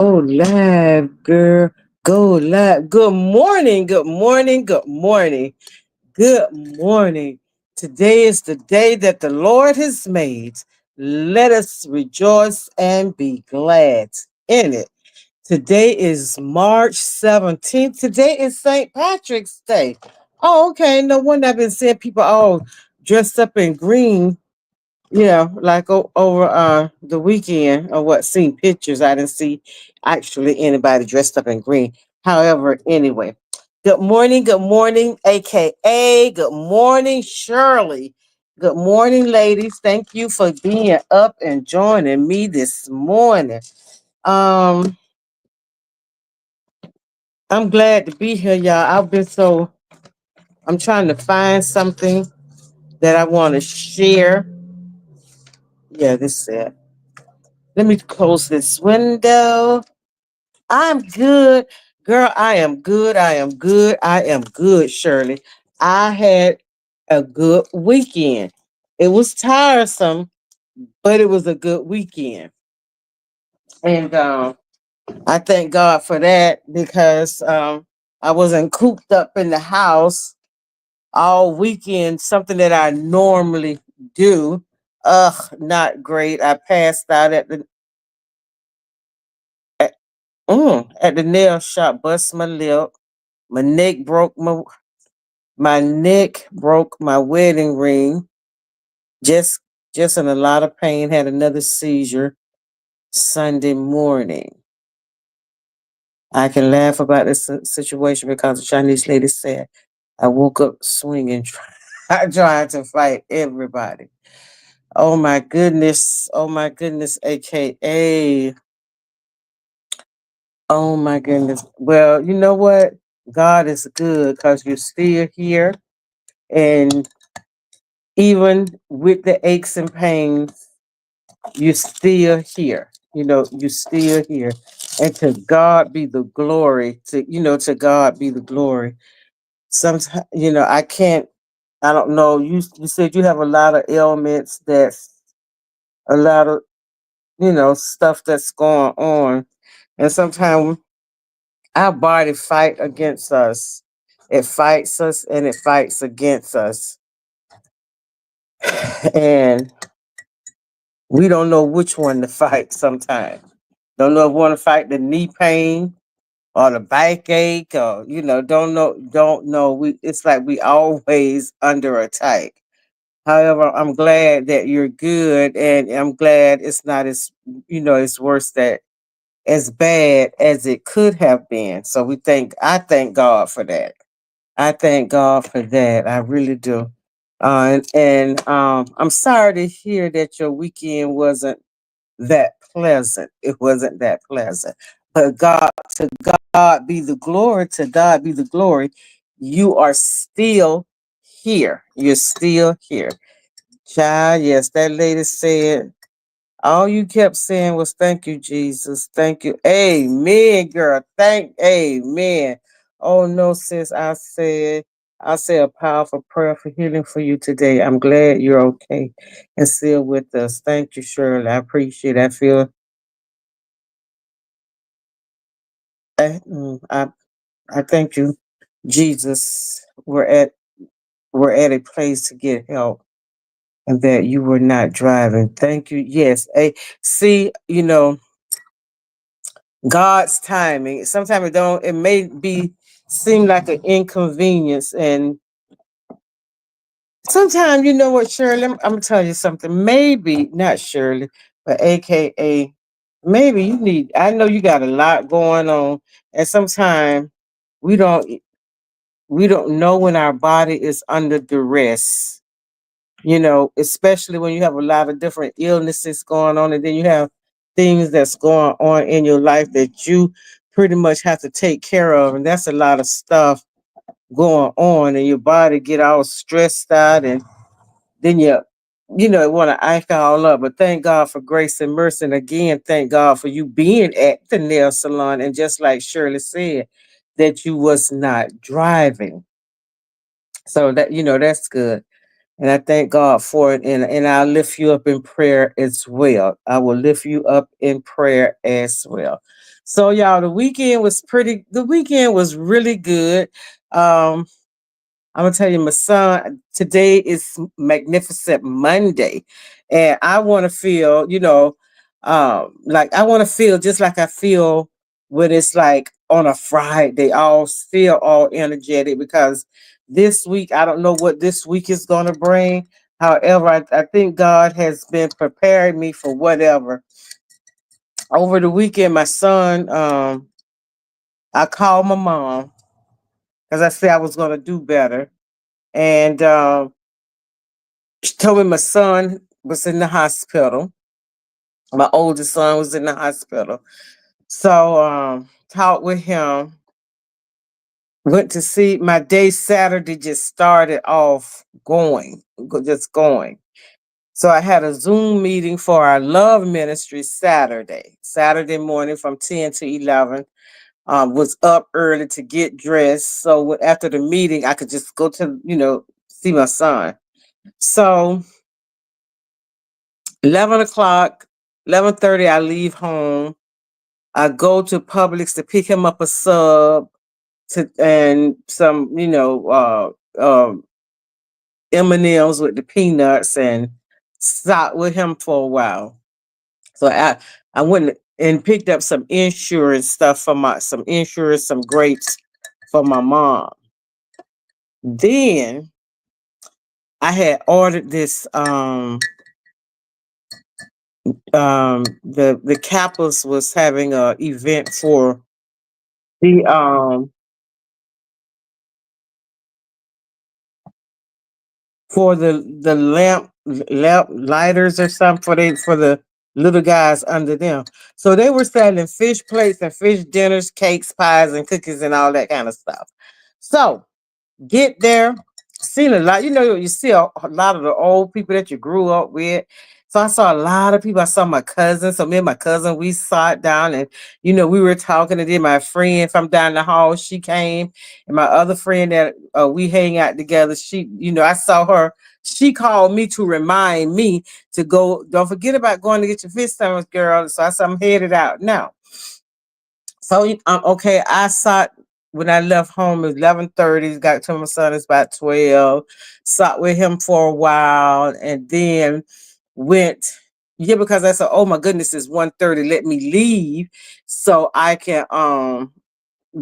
Go live, girl. Go live. Good morning. Good morning. Good morning. Good morning. Today is the day that the Lord has made. Let us rejoice and be glad in it. Today is March 17th. Today is St. Patrick's Day. Oh, okay. No wonder I've been seeing people all dressed up in green, like over the weekend, or what, seen pictures. I didn't see actually anybody dressed up in green. However, anyway, good morning, aka good morning, Shirley. Good morning, ladies. Thank you for being up and joining me this morning. Um, I'm glad to be here, y'all. I'm trying to find something that I want to share. Yeah, this is it. Let me close this window. I'm good. Girl, I am good. I am good. I am good, Shirley. I had a good weekend. It was tiresome, but it was a good weekend. And I thank God for that because I wasn't cooped up in the house all weekend, something that I normally do. Ugh, not great. I passed out at, at the nail shop, bust my lip. My neck broke my neck broke my wedding ring. Just just in a lot of pain. Had another seizure Sunday morning. I can laugh about this situation because the Chinese lady said I woke up swinging, trying to fight everybody. Oh my goodness! Oh my goodness! AKA. Oh my goodness. Well, you know what? God is good because you're still here, and even with the aches and pains, you're still here. You're still here. And to God be the glory. To God be the glory. Sometimes, I don't know. You said you have a lot of ailments, that's a lot of, stuff that's going on. And sometimes our body fight against us. It fights us and it fights against us. And we don't know which one to fight sometimes. Don't know if we want to fight the knee pain or the backache, or don't know. It's like we always under attack. However, I'm glad that you're good, and I'm glad it's not as it's worse, that as bad as it could have been. So I thank God for that. I thank God for that. I really do. And I'm sorry to hear that your weekend wasn't that pleasant. It wasn't that pleasant. But to God be the glory. To God be the glory. You are still here. You're still here. Child, yes, that lady said, all you kept saying was thank you, Jesus. Thank you. Amen, girl. Amen. Oh no, sis. I say a powerful prayer for healing for you today. I'm glad you're okay and still with us. Thank you, Shirley. I appreciate it. I thank you, Jesus. We're at a place to get help, and that you were not driving. Thank you. Yes. See, God's timing. Sometimes it may seem like an inconvenience. And sometimes, you know what, Shirley, I'm gonna tell you something. Maybe not Shirley, but AKA, maybe I know you got a lot going on, and sometimes we don't we don't know when our body is under duress. Especially when you have a lot of different illnesses going on, and then you have things that's going on in your life that you pretty much have to take care of. And that's a lot of stuff going on, and your body get all stressed out, and then you want to act all up. But thank God for grace and mercy. And again, thank God for you being at the nail salon. And just like Shirley said, that you was not driving. So that's good. And I thank God for it. And I'll lift you up in prayer as well. I will lift you up in prayer as well. So y'all, the weekend was really good. Um, I'm gonna tell you, my son, today is Magnificent Monday, and I want to feel, like I want to feel just like I feel when it's like on a Friday, all still all energetic because this week I don't know what this week is gonna bring. However, I think God has been preparing me for whatever. Over the weekend, my son, I called my mom because I said I was gonna do better, and she told me my son was in the hospital. My oldest son was in the hospital. So talked with him. Went to see my day Saturday just started off just going. So I had a Zoom meeting for our love ministry Saturday morning from 10 to 11. Was up early to get dressed. So after the meeting, I could just go to, see my son. So 11 o'clock, 11:30, I leave home. I go to Publix to pick him up a sub and some, M&Ms with the peanuts and stop with him for a while. So I went and picked up some insurance stuff for some insurance, some grapes for my mom. Then I had ordered this the Kappas was having a event the um for the lamp lighters or something for the little guys under them. So they were selling fish plates and fish dinners, cakes, pies, and cookies and all that kind of stuff. So get there, seen a lot. You see a lot of the old people that you grew up with. So I saw a lot of people. I saw my cousin. So me and my cousin, we sat down and we were talking. And then my friend from down the hall, she came, and my other friend that we hang out together. I saw her. She called me to remind me to go. Don't forget about going to get your fish sandwich, girl. So I said I'm headed out now. So okay, I saw when I left home it was 11:30. Got to my son it's about 12. Sat with him for a while and then went. Yeah, because I said, oh my goodness, it's 1:30. Let me leave so I can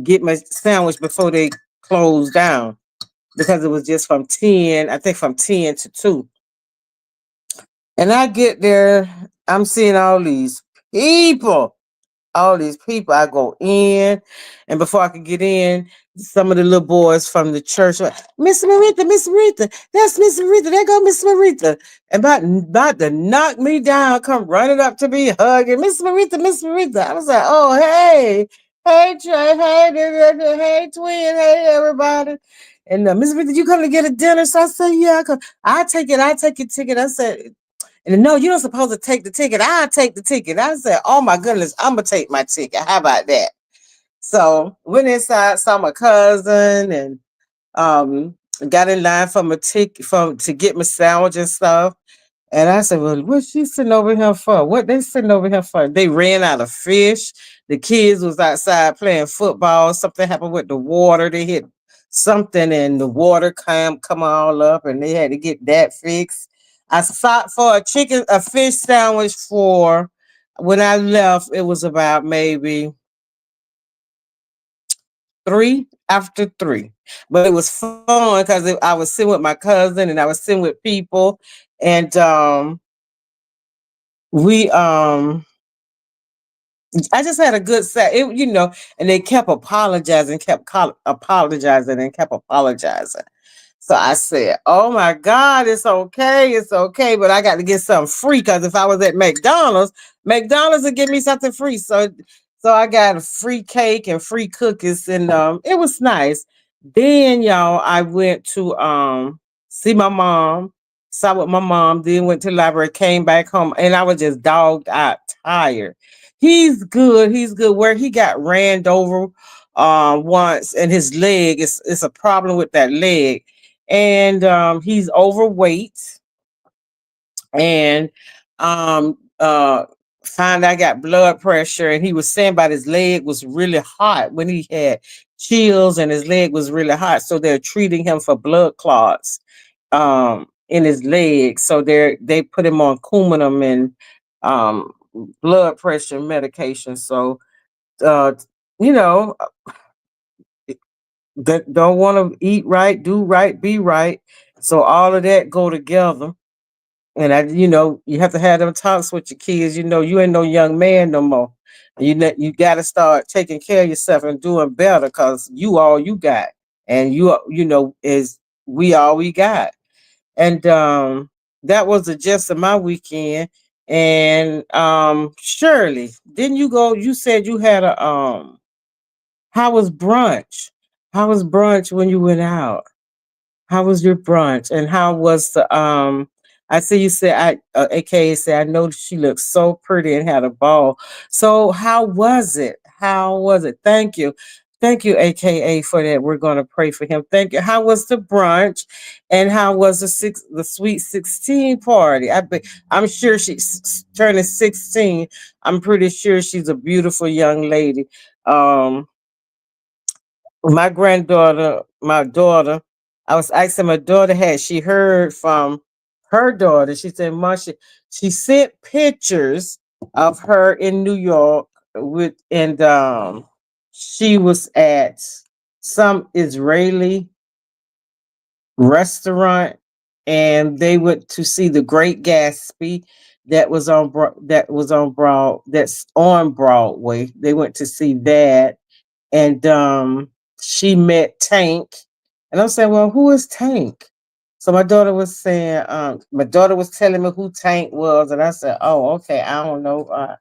get my sandwich before they close down. Because it was just from 10, I think from 10 to 2. And I get there, I'm seeing people all these people. I go in, and before I could get in, some of the little boys from the church were, Miss Marita, Miss Marita, that's Miss Marita, there go Miss Marita. And about to knock me down, come running up to me, hugging, Miss Marita, Miss Marita. I was like, oh, hey, Trey, hey, twin, hey, everybody. And Miss Marita, you come to get a dinner? So I said, yeah, I take your ticket. I said, and no, you're not supposed to take the ticket. I take the ticket. I said, oh my goodness, I'm gonna take my ticket. How about that? So went inside, saw my cousin, and um got in line for my ticket to get my sandwich and stuff. And I said, well, what's she sitting over here for? What they sitting over here for? They ran out of fish. The kids was outside playing football. Something happened with the water. They hit something and the water come all up and they had to get that fixed. I sought for a fish sandwich for when I left, it was about maybe 3 after 3. But it was fun because I was sitting with my cousin and I was sitting with people. And we I just had a good set, and they kept apologizing, apologizing, and kept apologizing. So I said, "Oh my God, it's okay, but I got to get something free because if I was at McDonald's would give me something free." So I got a free cake and free cookies, and it was nice. Then y'all, I went to see my mom, saw with my mom, then went to the library, came back home, and I was just dogged out tired. He's good. He's good. Where he got ran over once, and his leg is it's a problem with that leg, and he's overweight, and um uh Found I got blood pressure, and he was saying about his leg was really hot when he had chills, and his leg was really hot. So they're treating him for blood clots in his leg. So they put him on Coumadin and um blood pressure medication. So uh you know, that don't want to eat right, do right, be right. So all of that go together. And you have to have them talks with your kids. You ain't no young man no more. You got to start taking care of yourself and doing better, because you all you got, and is we all we got. And that was the gist of my weekend. And Shirley, didn't you go? You said you had a how was brunch? How was brunch when you went out? How was your brunch? And how was the I see you said AKA said I know she looked so pretty and had a ball. So how was it? How was it? Thank you. Thank you, AKA, for that. We're gonna pray for him. Thank you. How was the brunch? And how was the sweet 16 party? I'm sure she's turning 16. I'm pretty sure she's a beautiful young lady. Um my granddaughter, my daughter, I was asking my daughter, had she heard from her daughter? She said, "Mom, she sent pictures of her in New York and she was at some Israeli restaurant, and they went to see the Great Gatsby that's on Broadway. They went to see that, and she met Tank, and I'm saying, well, who is Tank? So my daughter was telling me who Tank was, and I said, oh, okay, I don't know.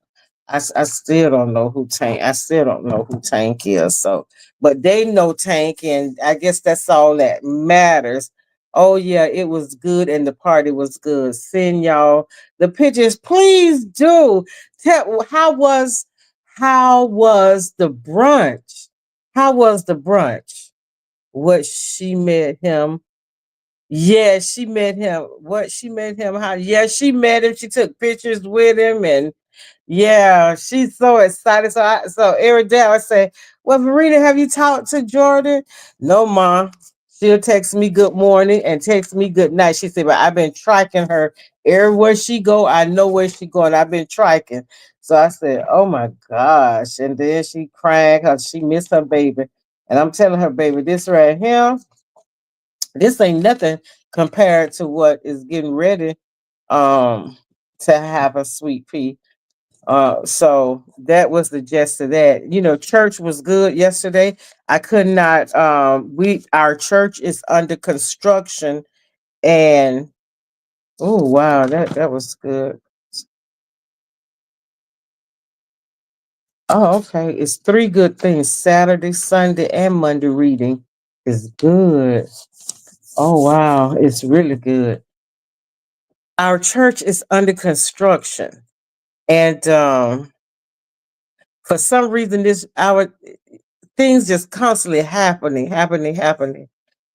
I still don't know who Tank. I still don't know who Tank is. So, but they know Tank, and I guess that's all that matters. Oh yeah, it was good, and the party was good. Send y'all the pictures, please do. Tell how was the brunch? How was the brunch? What she met him? Yeah, she met him. What she met him? How? Yeah, she met him. She took pictures with him, and yeah, she's so excited. So every day I would say, "Well, Marina, have you talked to Jordan?" No, mom. She'll text me good morning and text me good night. She said, "But I've been tracking her everywhere she go. I know where she going. I've been tracking." So I said, "Oh my gosh!" And then she crying because she missed her baby. And I'm telling her, baby, this right here, this ain't nothing compared to what is getting ready um to have a sweet pea. So that was the gist of that. Church was good yesterday. I could not we our church is under construction, and oh wow, that was good. Oh, okay. It's three good things. Saturday, Sunday, and Monday reading is good. Oh wow, it's really good. Our church is under construction, and for some reason this our things just constantly happening,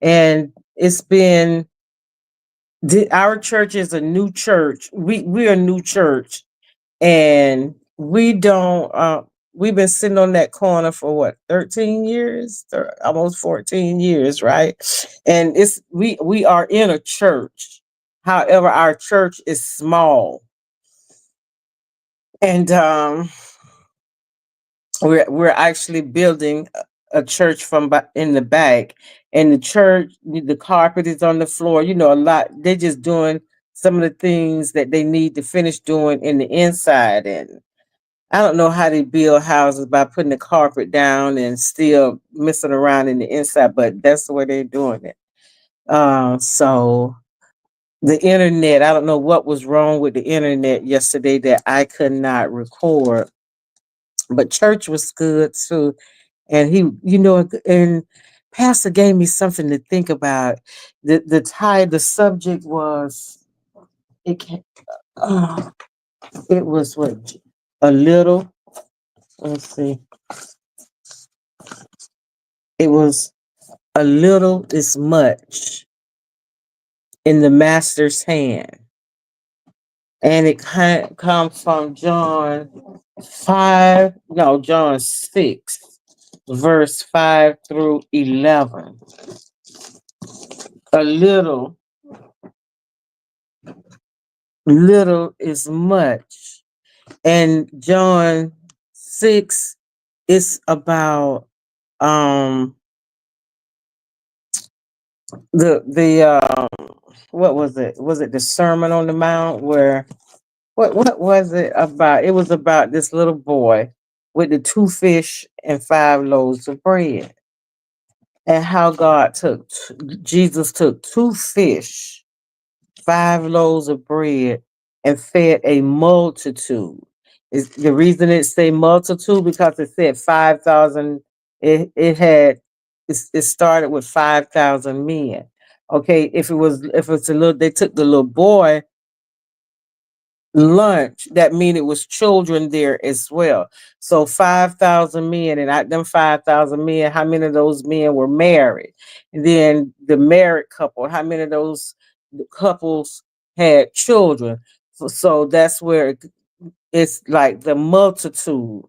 and it's been our church is a new church. We're a new church, and we don't we've been sitting on that corner for what, 13 years, almost 14 years, right? And we are in a church. However, our church is small, and we're actually building a church in the back, and the church, the carpet is on the floor. A lot. They're just doing some of the things that they need to finish doing in the inside, and I don't know how they build houses by putting the carpet down and still messing around in the inside, but that's the way they're doing it. So the internet, I don't know what was wrong with the internet yesterday that I could not record, but church was good too. And and Pastor gave me something to think about. The subject was it. Uh, it was what, a little. Let's see. It was a little is much in the master's hand. and it comes from John 5, no, John 6, verse 5 through 11. A little is much. And John 6 is about um the what was it? Was it the Sermon on the Mount where what was it about? It was about this little boy with the two fish and five loaves of bread, and how Jesus took two fish, five loaves of bread, and fed a multitude. Is the reason it say multitude because it said 5,000. It started with 5,000 men. Okay, if it's a little, they took the little boy lunch, that mean it was children there as well. So 5,000 men, and out them 5,000 men, how many of those men were married? And then the married couple, how many of those couples had children? So that's where it's like the multitude.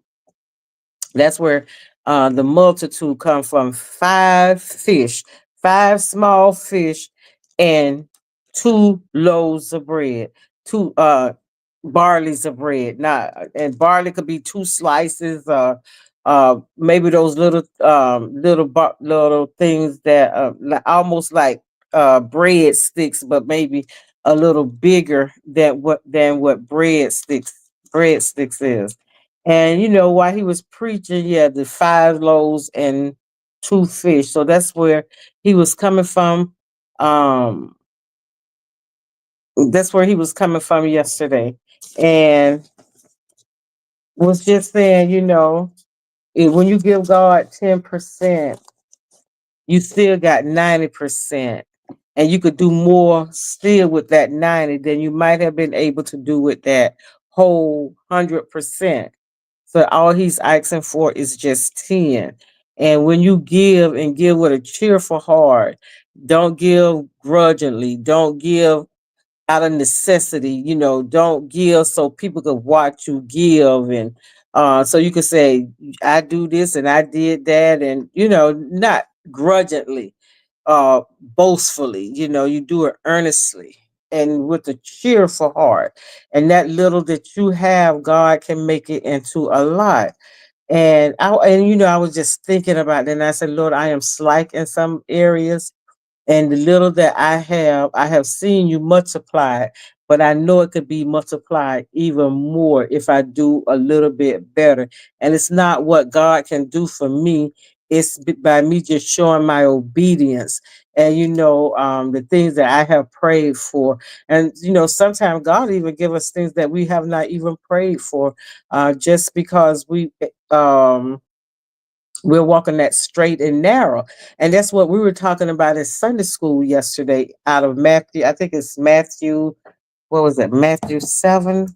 That's where the multitude come from. Five fish, five small fish, and two loaves of bread, two barleys of bread. Not and barley could be two slices. Maybe those little things that almost like bread sticks, but maybe a little bigger than what breadsticks is. And while he was preaching, yeah, the five loaves and two fish. So that's where he was coming from. Um, that's where he was coming from yesterday. And was just saying, when you give God 10%, you still got 90%. And you could do more still with that 90 than you might have been able to do with that whole 100%. So all he's asking for is just 10. And when you give and give with a cheerful heart, don't give grudgingly, don't give out of necessity, don't give so people could watch you give, and so you could say, I do this and I did that, and not grudgingly, boastfully, you do it earnestly and with a cheerful heart. And that little that you have, God can make it into a lot. And I was just thinking about that, and I said, Lord, I am slack in some areas, and the little that I have seen you multiply, but I know it could be multiplied even more if I do a little bit better. And it's not what God can do for me, it's by me just showing my obedience. And the things that I have prayed for. And sometimes God even give us things that we have not even prayed for, just because we're walking that straight and narrow. And that's what we were talking about in Sunday school yesterday out of Matthew. I think it's Matthew, what was it? Matthew 7.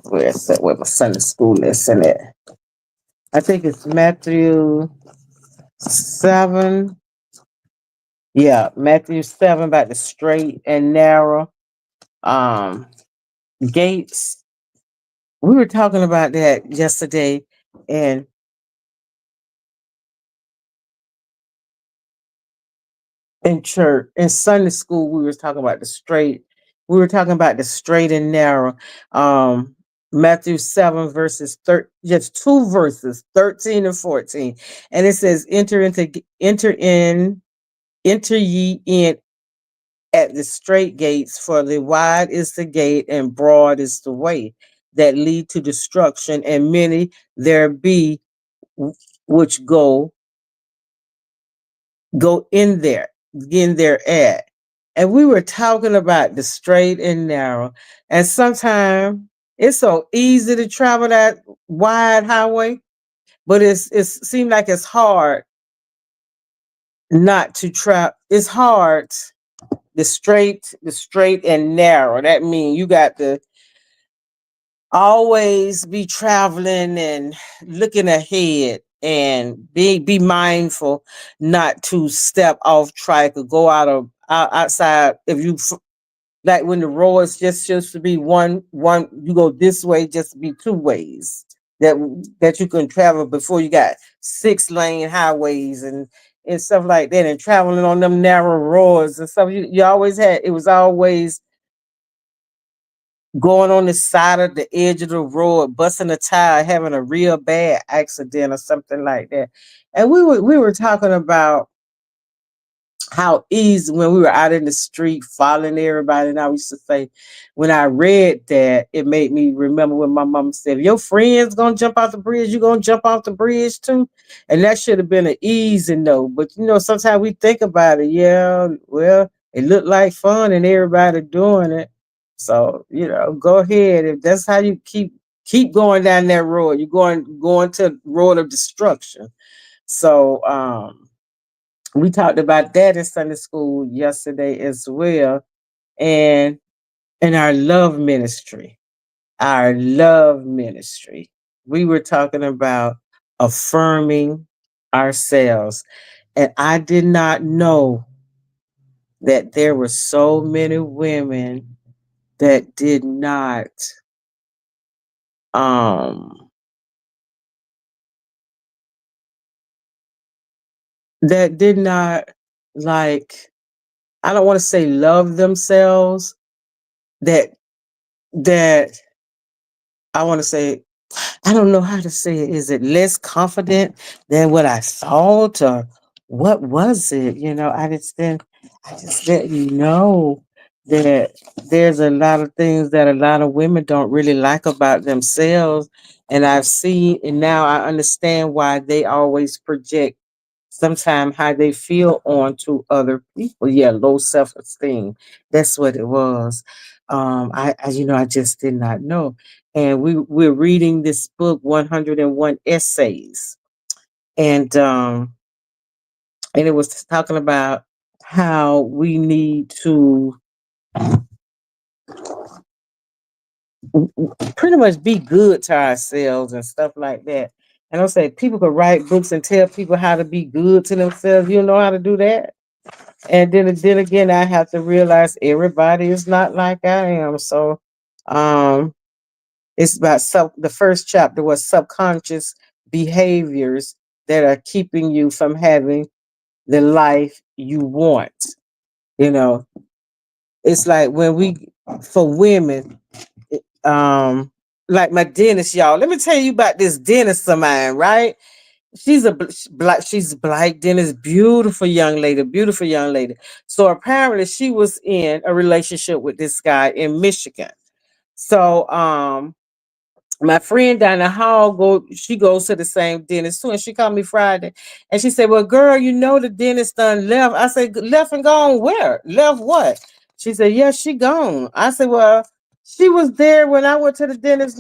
Where's that? Where my Sunday school lesson at? I think it's Matthew 7. Yeah, Matthew 7 about the straight and narrow um gates. We were talking about that yesterday. And in church, in Sunday school, we were talking about the straight and narrow. Matthew 7 verses just two verses, 13 and 14. And it says, enter ye in at the straight gates, for the wide is the gate and broad is the way that lead to destruction, and many there be which go in there at. And we were talking about the straight and narrow. And sometimes it's so easy to travel that wide highway, but it seems like it's hard not to travel. It's hard the straight and narrow. That means you got to always be traveling and looking ahead, and be mindful not to step off track or go outside. If you Like when the roads just to be one, you go this way, just to be two ways that you can travel before you got 6 lane highways and stuff like that, and traveling on them narrow roads and stuff. You always had, it was always going on the side of the edge of the road, busting a tire, having a real bad accident or something like that. And we were talking about how easy when we were out in the street following everybody. And I used to say, when I read that, it made me remember when my mom said, if your friend's gonna jump off the bridge, you gonna jump off the bridge too. And that should have been an easy no. But sometimes we think about it, yeah, well, it looked like fun and everybody doing it. So, go ahead. If that's how you keep going down that road, you're going to road of destruction. So we talked about that in Sunday school yesterday as well. And in our love ministry, we were talking about affirming ourselves. And I did not know that there were so many women that did not um that did not, like, I don't want to say love themselves, that that I want to say, I don't know how to say it. Is it less confident than what I thought, or what was it? I just didn't know that there's a lot of things that a lot of women don't really like about themselves. And I've seen, and now I understand why they always project sometimes how they feel on to other people. Yeah, low self-esteem. That's what it was. I just did not know. And we're reading this book, 101 Essays. And it was talking about how we need to pretty much be good to ourselves and stuff like that. And I'm saying people could write books and tell people how to be good to themselves. You know how to do that? And then again, I have to realize everybody is not like I am. So um it's about the first chapter was subconscious behaviors that are keeping you from having the life you want. You know, it's like when we, for women, um like my dentist, y'all. Let me tell you about this dentist of mine, right? She's a black dentist, beautiful young lady. So apparently she was in a relationship with this guy in Michigan. So my friend down the hall she goes to the same dentist too, and she called me Friday, and she said, well, girl, the dentist done left. I said, left and gone where? Left what? She said, yeah, she gone. I said, well, she was there when I went to the dentist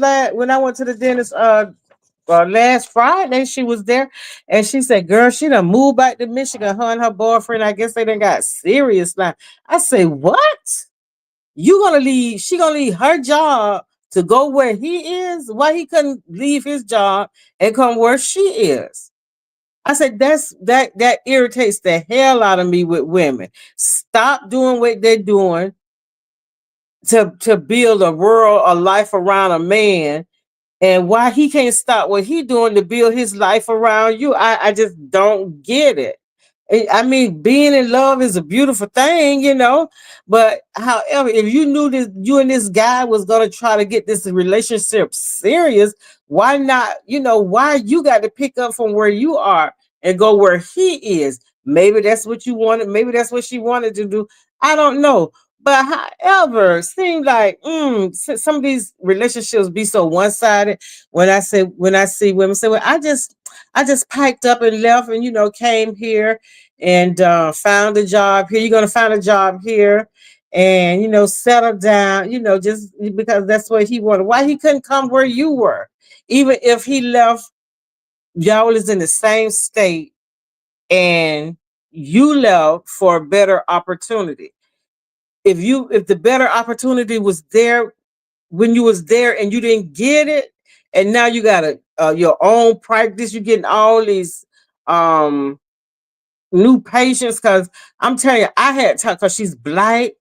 last Friday. She was there, and she said, girl, she done moved back to Michigan. Her and her boyfriend, I guess they done got serious now. I say, what? You gonna leave? She gonna leave her job to go where he is? Why he couldn't leave his job and come where she is? I said, that irritates the hell out of me with women. Stop doing what they're doing to build a life around a man, and why he can't stop what he doing to build his life around you. I just don't get it. I mean, being in love is a beautiful thing, but however, if you knew that you and this guy was going to try to get this relationship serious, why not? Why you got to pick up from where you are and go where he is? Maybe that's what you wanted. Maybe that's what she wanted to do. I don't know. But however, it seems like some of these relationships be so one sided. When I see women say, "Well, I just packed up and left, and came here and found a job here. You're gonna find a job here, and settle down. Just because that's what he wanted. Why he couldn't come where you were, even if he left, y'all is in the same state, and you left for a better opportunity. If the better opportunity was there when you was there and you didn't get it, and now you got your own practice, you're getting all these um new patients. Because I'm telling you, I had time, because she's black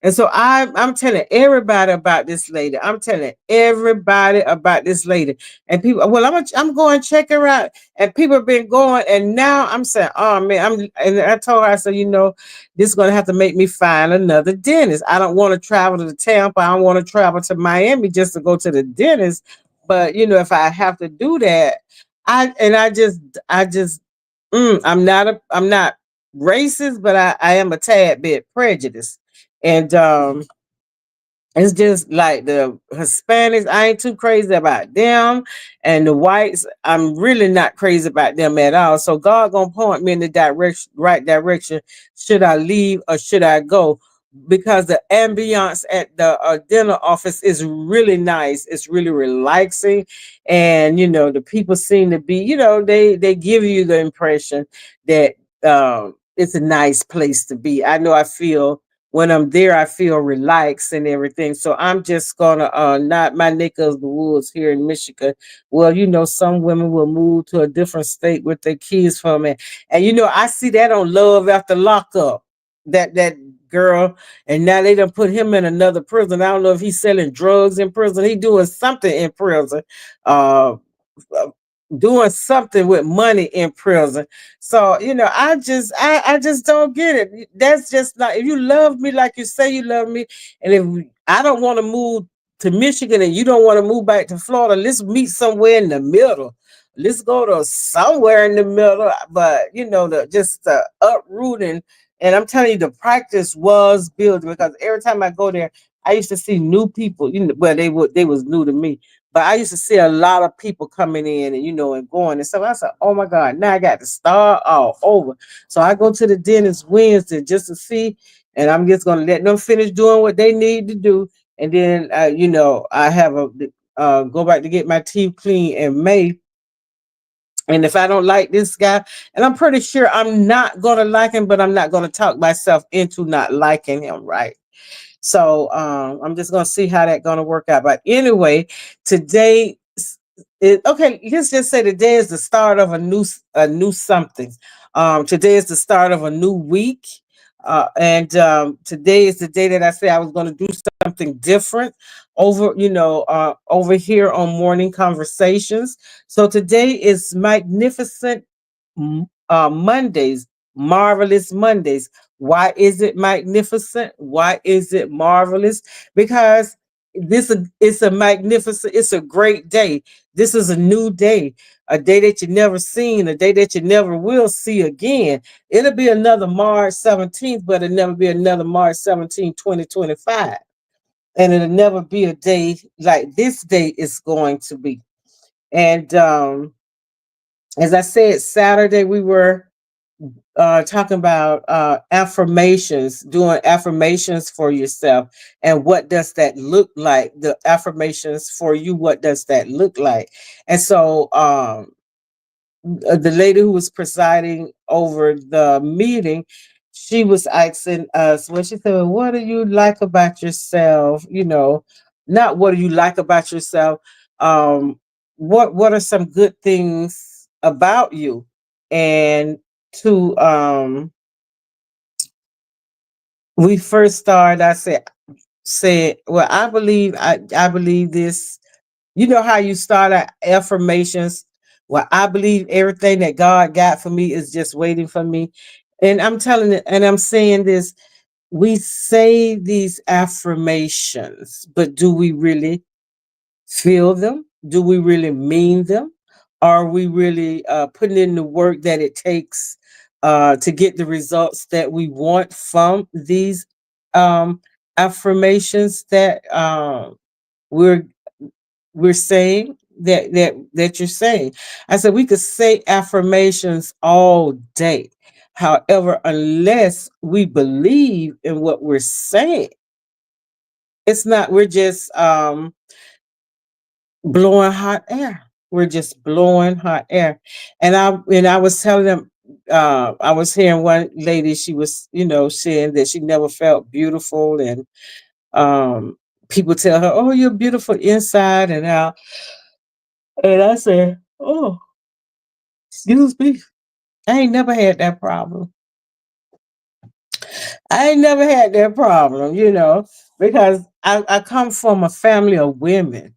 And so I'm telling everybody about this lady. I'm telling everybody about this lady. And people, well, I'm going to check her out. And people have been going, and now I'm saying, oh man, and I told her, I said, this is gonna have to make me find another dentist. I don't want to travel to Tampa. I don't want to travel to Miami just to go to the dentist. But if I have to do that, I'm not racist, but I am a tad bit prejudiced. And it's just like the Hispanics, I ain't too crazy about them. And the whites, I'm really not crazy about them at all. So God gonna point me in the right direction. Should I leave or should I go? Because the ambiance at the dental office is really nice. It's really relaxing. And the people seem to be, they give you the impression that it's a nice place to be. I know I feel when I'm there, I feel relaxed and everything. So I'm just gonna not my neck of the woods here in Michigan. Well, some women will move to a different state with their kids from it. And I see that on Love After Lockup. That girl, and now they done put him in another prison. I don't know if he's selling drugs in prison. He doing something in prison. Uh uh, Doing something with money in prison. So, I just don't get it. That's just not, if you love me like you say you love me, and if I don't want to move to Michigan and you don't want to move back to Florida, let's meet somewhere in the middle. Let's go to somewhere in the middle. But the uprooting, and I'm telling you, the practice was built, because every time I go there, I used to see new people. Well, they was new to me, but I used to see a lot of people coming in and and going. And so I said, oh my God, now I got to start all over. So I go to the dentist Wednesday just to see, and I'm just gonna let them finish doing what they need to do. And then I have a go back to get my teeth clean in May. And if I don't like this guy, and I'm pretty sure I'm not gonna like him, but I'm not gonna talk myself into not liking him, right? So I'm just gonna see how that's gonna work out. But anyway, today okay, let's just say today is the start of a new something. Today is the start of a new week. And today is the day that I said I was gonna do something different over here on Morning Conversations. So today is magnificent Mondays, marvelous Mondays. Why is it magnificent? Why is it marvelous? Because it's a magnificent, it's a great day. This is a new day, a day that you never seen, a day that you never will see again. It'll be another March 17th, but it'll never be another March 17th, 2025. And it'll never be a day like this day is going to be. And as I said, Saturday we were talking about affirmations, doing affirmations for yourself, and what does that look like? The affirmations for you, what does that look like? And so, the lady who was presiding over the meeting, she was asking us, well, she said, well, what do you like about yourself? Not what do you like about yourself. Um, what are some good things about you? And to we first started, I said, well, I believe this. You know how you start out affirmations? Well, I believe everything that God got for me is just waiting for me. And I'm telling it, and I'm saying this, we say these affirmations, but do we really feel them? Do we really mean them? Are we really putting in the work that it takes to get the results that we want from these um, affirmations that we're we're saying that you're saying? I said we could say affirmations all day. However, unless we believe in what we're saying, it's not. We're just blowing hot air. We're just blowing hot air. And I was telling them, I was hearing one lady, she was, saying that she never felt beautiful, and people tell her, oh, you're beautiful inside and out. And I said, oh, excuse me. I ain't never had that problem. I ain't never had that problem, because I come from a family of women,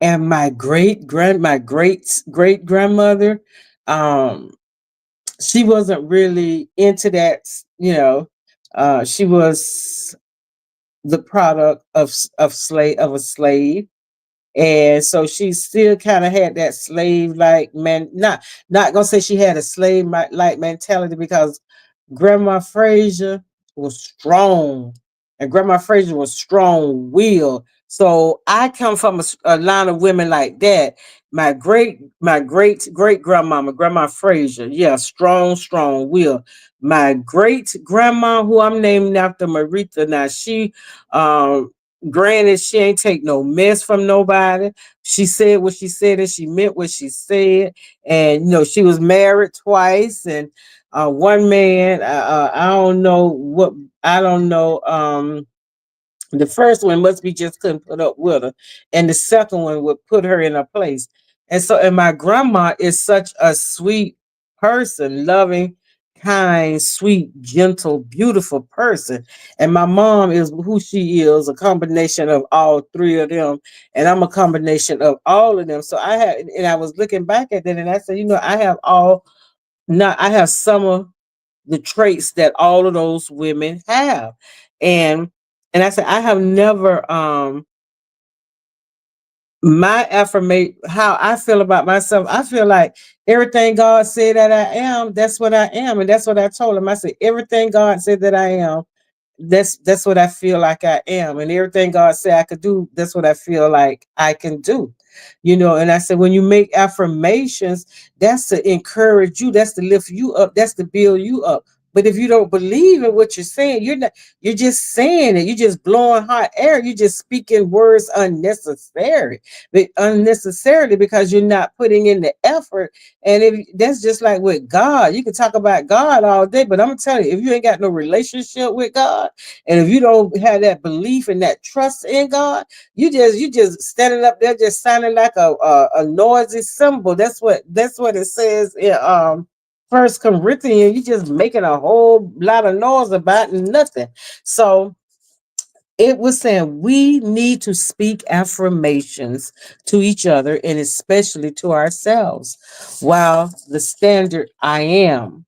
and my great grandmother, um, she wasn't really into that, she was the product of a slave, and so she still kind of had that slave like man, not gonna say she had a slave like mentality, because Grandma Frazier was strong, and Grandma Frazier was strong willed. So I come from a line of women like that. My great grandmama, Grandma Frazier, yeah, strong will. My great grandma, who I'm naming after, Marita. Now um, granted, she ain't take no mess from nobody. She said what she said, and she meant what she said. And she was married twice, and one man, I don't know. The first one must be just couldn't put up with her, and the second one would put her in her place. And my grandma is such a sweet person, loving, kind, sweet, gentle, beautiful person. And my mom is who she is, a combination of all three of them, and I'm a combination of all of them. So I was looking back at that, and I said, I have all, not I have some of the traits that all of those women have. And I said, I have never my affirmation, how I feel about myself. I feel like everything God said that I am, that's what I am. And that's what I told him. I said, everything God said that I am, that's what I feel like I am. And everything God said I could do, that's what I feel like I can do. And I said, when you make affirmations, that's to encourage you, that's to lift you up, that's to build you up. But if you don't believe in what you're saying, you're just saying it, you're just blowing hot air, you're just speaking words unnecessarily, because you're not putting in the effort. And if that's just like with God, you can talk about God all day, but I'm telling you, if you ain't got no relationship with God, and if you don't have that belief and that trust in God, you just standing up there just sounding like a noisy symbol. That's what it says in First Corinthians. You just making a whole lot of noise about nothing. So it was saying we need to speak affirmations to each other, and especially to ourselves. While the standard I am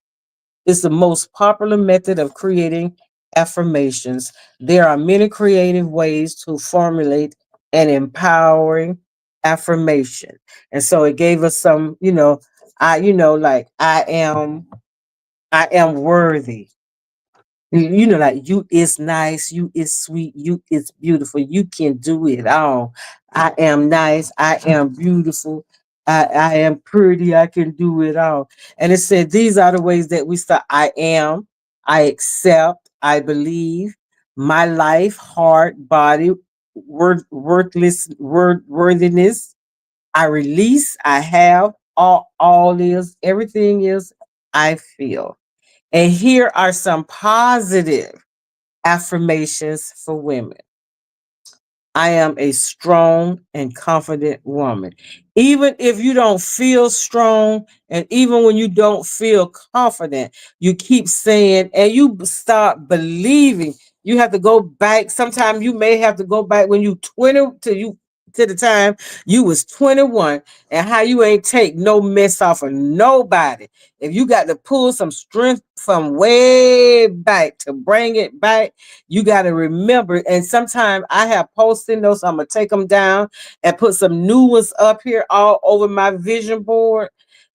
is the most popular method of creating affirmations, there are many creative ways to formulate an empowering affirmation. And so it gave us some, like I am worthy. Like you is nice, you is sweet, you is beautiful, you can do it all. I am nice, I am beautiful, I am pretty, I can do it all. And it said these are the ways that we start. I am, I accept, I believe, my life, heart, body, worthiness, I release, I have, all is, everything is, I feel. And here are some positive affirmations for women. I am a strong and confident woman. Even if you don't feel strong, and even when you don't feel confident, you keep saying, and you start believing. You have to go back. Sometimes you may have to go back when you 20 to the time you was 21, and how you ain't take no mess off of nobody. If you got to pull some strength from way back to bring it back, you got to remember. And sometimes I have posted those. I'm gonna take them down and put some new ones up here all over my vision board,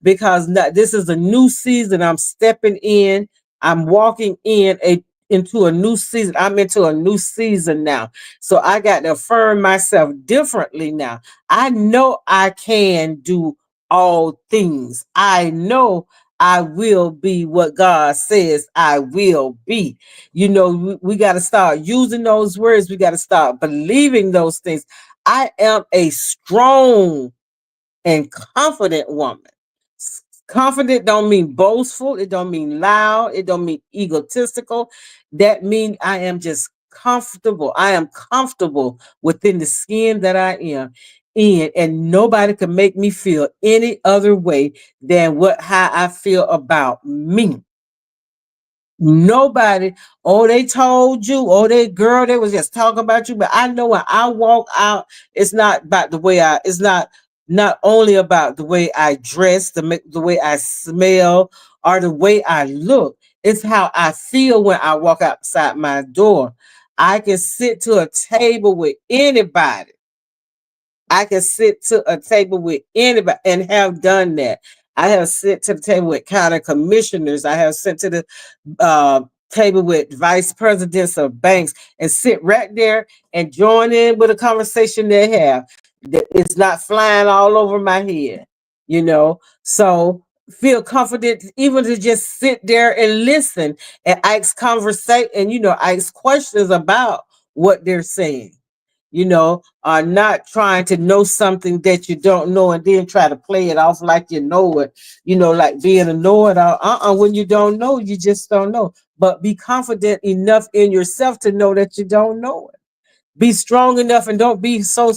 because this is a new season. I'm stepping in. I'm walking into a new season. I'm into a new season now. So I got to affirm myself differently now. I know I can do all things. I know I will be what God says I will be. We got to start using those words. We got to start believing those things. I am a strong and confident woman. Confident don't mean boastful. It don't mean loud. It don't mean egotistical. That means I am just comfortable. I am comfortable within the skin that I am in, and nobody can make me feel any other way than how I feel about me. Nobody, oh, they told you, oh, they girl, they was just talking about you. But I know when I walk out, it's not about the way it's not only about the way I dress, the way I smell, or the way I look. It's how I feel when I walk outside my door. I can sit to a table with anybody. I can sit to a table with anybody and have done that. I have sit to the table with county commissioners. I have sit to the uh, table with vice presidents of banks and sit right there and join in with a conversation they have. It's not flying all over my head, you know. So feel confident even to just sit there and listen and ask conversation and ask questions about what they're saying. Are not trying to know something that you don't know and then try to play it off like you know it, like being a know-it-all. When you don't know, you just don't know. But be confident enough in yourself to know that you don't know it. Be strong enough and don't be so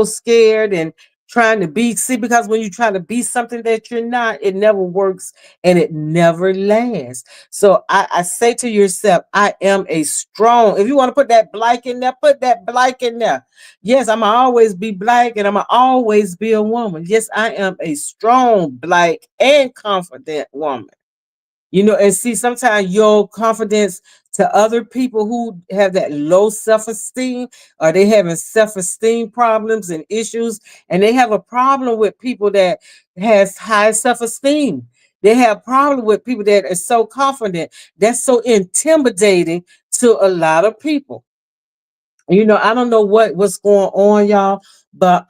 scared and trying to be see because when you try to be something that you're not, it never works and it never lasts. So I say to yourself, I am a strong. If you want to put that blank in there, put that blank in there. Yes, I'm gonna always be black and I'm gonna always be a woman. Yes, I am a strong, black, and confident woman. And see, sometimes your confidence to other people who have that low self-esteem or they having self-esteem problems and issues, and they have a problem with people that has high self-esteem. They have problem with people that are so confident. That's so intimidating to a lot of people. I don't know what's going on, y'all, but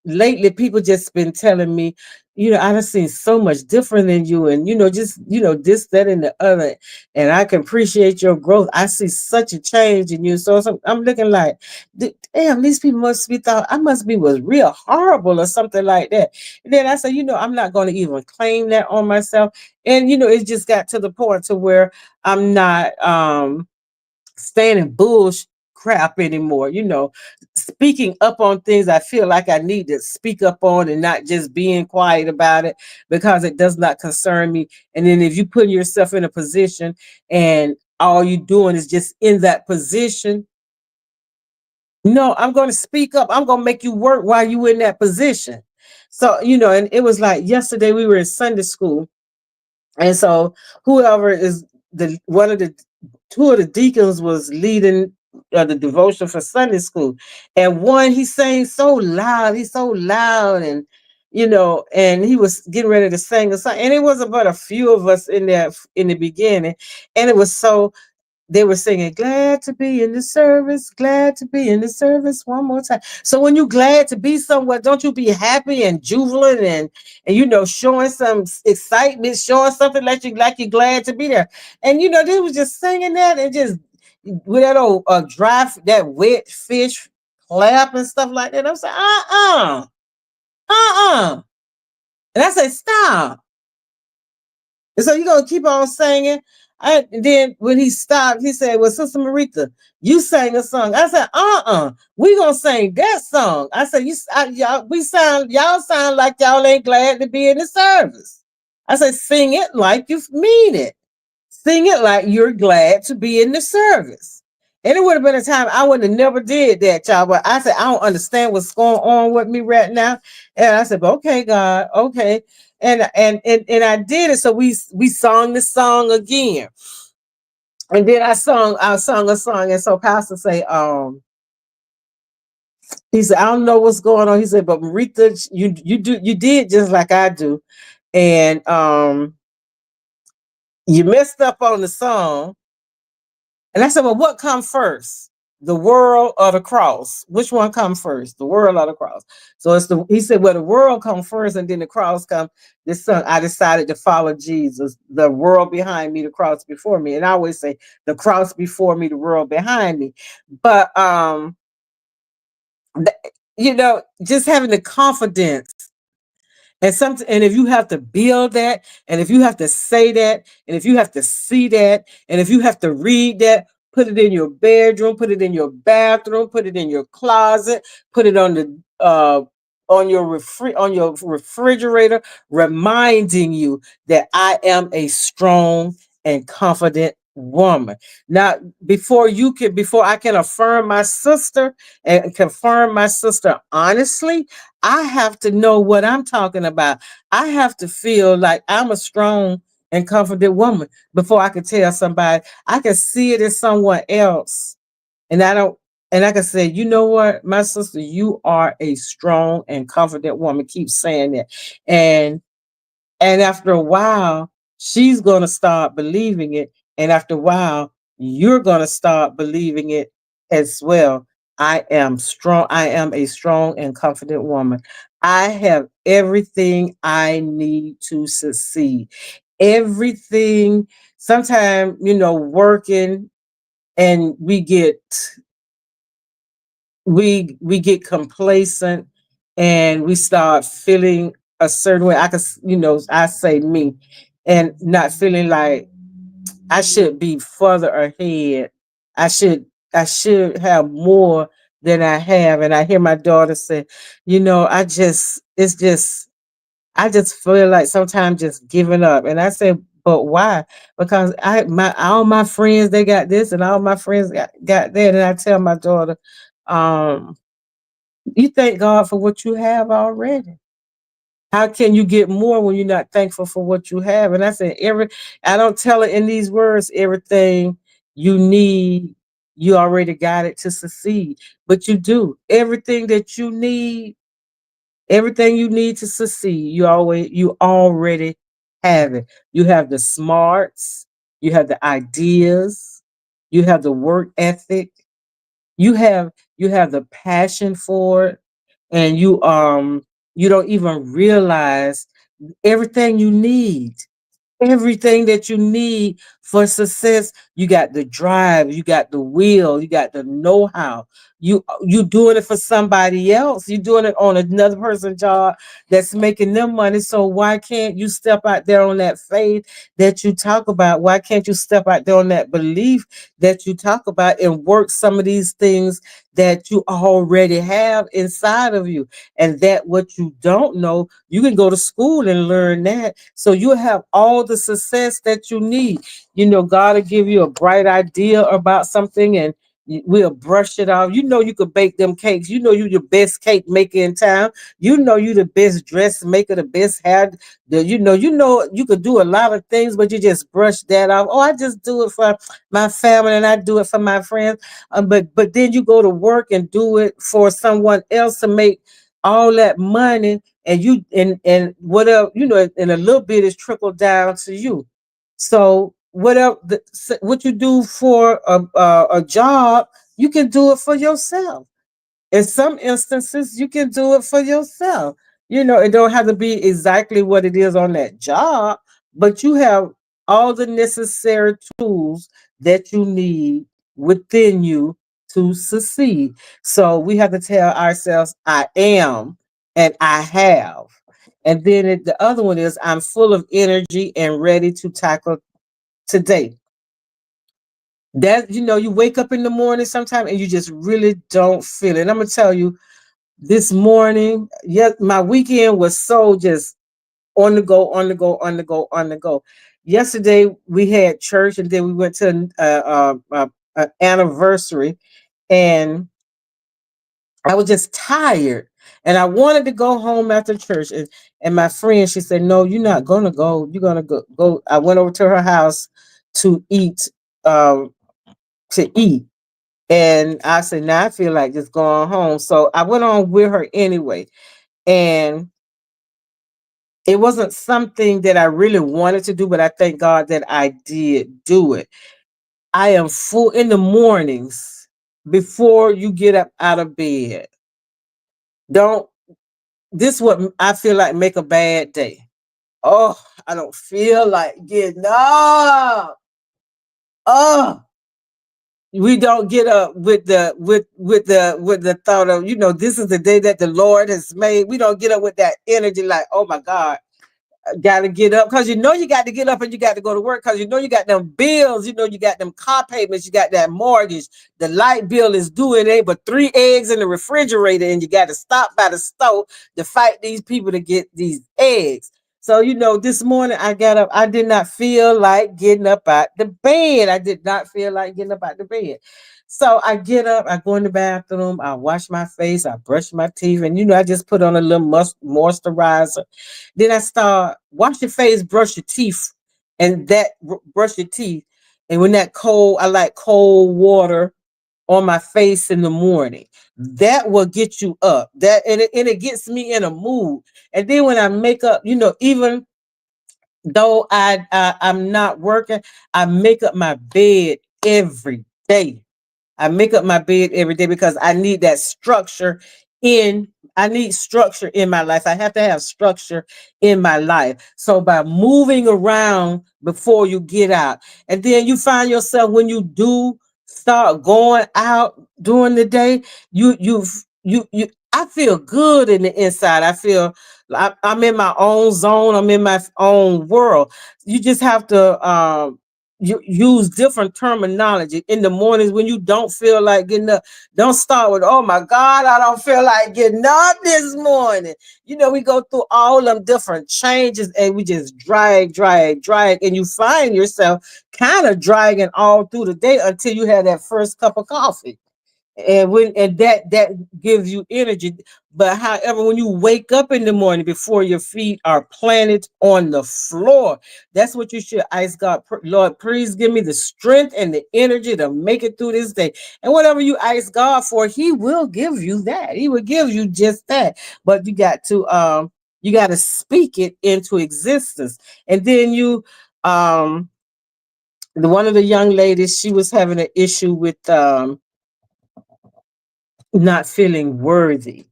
lately people just been telling me, I done seen so much different than you, and just this, that, and the other, and I can appreciate your growth. I see such a change in you. So I'm looking like, damn, these people must be thought I must be was real horrible or something like that. And then I said, I'm not going to even claim that on myself. And it just got to the point to where I'm not standing bullshit crap anymore, speaking up on things I feel like I need to speak up on and not just being quiet about it because it does not concern me. And then if you put yourself in a position and all you doing is just in that position, no, I'm going to speak up. I'm going to make you work while you in that position. So, and it was like yesterday we were in Sunday school. And so whoever is the one of the two of the deacons was leading the devotion for Sunday school, and one he sang so loud, he's so loud, and and he was getting ready to sing a song, and it was about a few of us in there in the beginning, and it was so they were singing, glad to be in the service, glad to be in the service one more time. So when you glad to be somewhere, don't you be happy and jubilant and showing some excitement, showing something like you're glad to be there. And they was just singing that and just with that old dry, that wet fish clap and stuff like that. I'm saying, uh. And I said, stop. And so you're gonna keep on singing. And then when he stopped, he said, well, Sister Marita, you sang a song. I said, we gonna sing that song. I said, y'all sound like y'all ain't glad to be in the service. I said, sing it like you mean it. Sing it like you're glad to be in the service. And it would have been a time I would have never did that, y'all. But I said, I don't understand what's going on with me right now. And I said, but okay, God, okay. And I did it. So we sung the song again. And then I sung a song. And so Pastor say, he said, I don't know what's going on. He said, but Marita, you did just like I do. And you messed up on the song. And I said, well, what come first? The world or the cross? Which one come first? The world or the cross? So he said, well, the world come first and then the cross come. This son, I decided to follow Jesus, the world behind me, the cross before me. And I always say the cross before me, the world behind me. But just having the confidence and if you have to build that, and if you have to say that, and if you have to see that, and if you have to read that, put it in your bedroom, put it in your bathroom, put it in your closet, put it on the on your refrigerator, reminding you that I am a strong and confident woman. Now, before I can affirm my sister and confirm my sister honestly, I have to know what I'm talking about. I have to feel like I'm a strong and confident woman before I can tell somebody. I can see it in someone else, and I don't. And I can say, you know what, my sister, you are a strong and confident woman. Keep saying that, and after a while, she's going to start believing it. And after a while, you're going to start believing it as well. I am strong. I am a strong and confident woman. I have everything I need to succeed. Everything. Sometimes, working and we get complacent and we start feeling a certain way. I say me, and not feeling like I should be further ahead. I should I should have more than I have. And I hear my daughter say, I just feel like sometimes just giving up. And I say, but why? Because all my friends, they got this and all my friends got that. And I tell my daughter, um, you thank God for what you have already. How can you get more when you're not thankful for what you have? And I said, I don't tell it in these words, everything you need, you already got it to succeed. But you do. Everything you need to succeed, you already have it. You have the smarts, you have the ideas, you have the work ethic, you have the passion for it, and you don't even realize everything you need. Everything that you need for success. You got the drive, you got the will, you got the know-how. You doing it for somebody else. You doing it on another person's job that's making them money. So why can't you step out there on that faith that you talk about? Why can't you step out there on that belief that you talk about and work some of these things that you already have inside of you? And that what you don't know, you can go to school and learn that. So you'll have all the success that you need. God will give you a bright idea about something, and we'll brush it off. You could bake them cakes. You the best cake maker in town. You the best dressmaker, the best hair. You could do a lot of things, but you just brush that off. Oh, I just do it for my family and I do it for my friends. But then you go to work and do it for someone else to make all that money, and whatever, and a little bit is trickled down to you. So what you do for a job, you can do it for yourself. In some instances, you can do it for yourself. It don't have to be exactly what it is on that job, but you have all the necessary tools that you need within you to succeed. So we have to tell ourselves, I am and I have. And then the other one is, I'm full of energy and ready to tackle today. That, you wake up in the morning sometime and you just really don't feel it. And I'm gonna tell you, this morning, yes, my weekend was so just on the go, on the go, on the go, on the go. Yesterday we had church, and then we went to an anniversary, and I was just tired, and I wanted to go home after church. And my friend, she said, "No, you're not gonna go. You're gonna go." I went over to her house to eat. Um, to eat. And I said, now I feel like just going home. So I went on with her anyway. And it wasn't something that I really wanted to do, but I thank God that I did do it. I am full in the mornings before you get up out of bed. Don't, this what I feel like make a bad day. Oh, I don't feel like getting up. Oh, we don't get up with the thought of, this is the day that the Lord has made. We don't get up with that energy like, oh my God, I gotta get up, because you got to get up and you got to go to work, because you got them bills, you got them car payments, you got that mortgage, the light bill is due, and ain't but 3 eggs in the refrigerator, and you got to stop by the stove to fight these people to get these eggs. So, this morning I got up. I did not feel like getting up out the bed. I did not feel like getting up out the bed. So I get up, I go in the bathroom, I wash my face, I brush my teeth, and I just put on a little moisturizer. Then I start wash your face, brush your teeth, and brush your teeth. And when that cold, I like cold water on my face in the morning. That will get you up. And it gets me in a mood. And then when I make up, even though I'm not working, I make up my bed every day. I make up my bed every day because I need that structure in I need structure in my life. I have to have structure in my life. So by moving around before you get out, and then you find yourself when you do start going out during the day, you I feel good in the inside. I feel I'm in my own zone. I'm in my own world. You just have to you use different terminology in the mornings when you don't feel like getting up. Don't start with, oh my God, I don't feel like getting up this morning. We go through all them different changes and we just drag, and you find yourself kind of dragging all through the day until you have that first cup of coffee, and that gives you energy. But however, when you wake up in the morning before your feet are planted on the floor, that's what you should ask God. Lord, please give me the strength and the energy to make it through this day. And whatever you ask God for, He will give you that. He will give you just that. But you got to speak it into existence. And then one of the young ladies, she was having an issue with not feeling worthy,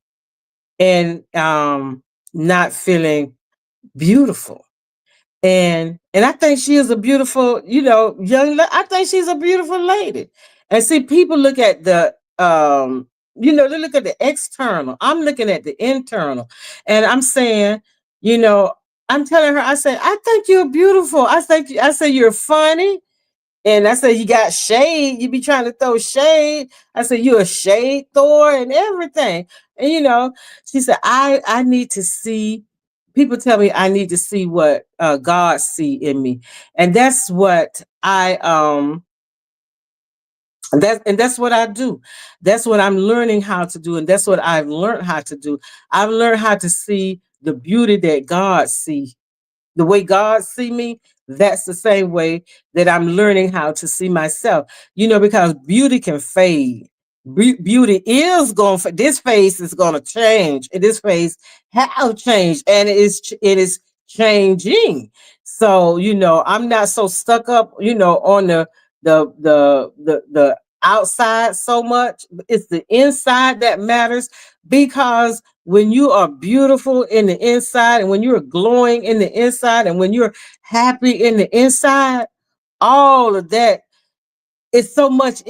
and not feeling beautiful. And I think she is a beautiful, I think she's a beautiful lady. And see, people look at they look at the external. I'm looking at the internal. And I'm saying, you know, I'm telling her, I say, I think you're beautiful. I say you're funny. And I said, you got shade. You be trying to throw shade. I said, you a shade thrower and everything. And she said, I need to see. People tell me I need to see what God see in me, and that's what that's what I do. That's what I'm learning how to do, and that's what I've learned how to do. I've learned how to see the beauty that God see. The way God see me, that's the same way that I'm learning how to see myself. Because beauty can fade. Beauty is going for this face is going to change, and this face have changed, and it is changing. So I'm not so stuck up, on the outside so much. It's the inside that matters, because when you are beautiful in the inside, and when you're glowing in the inside, and when you're happy in the inside, all of that, it's so much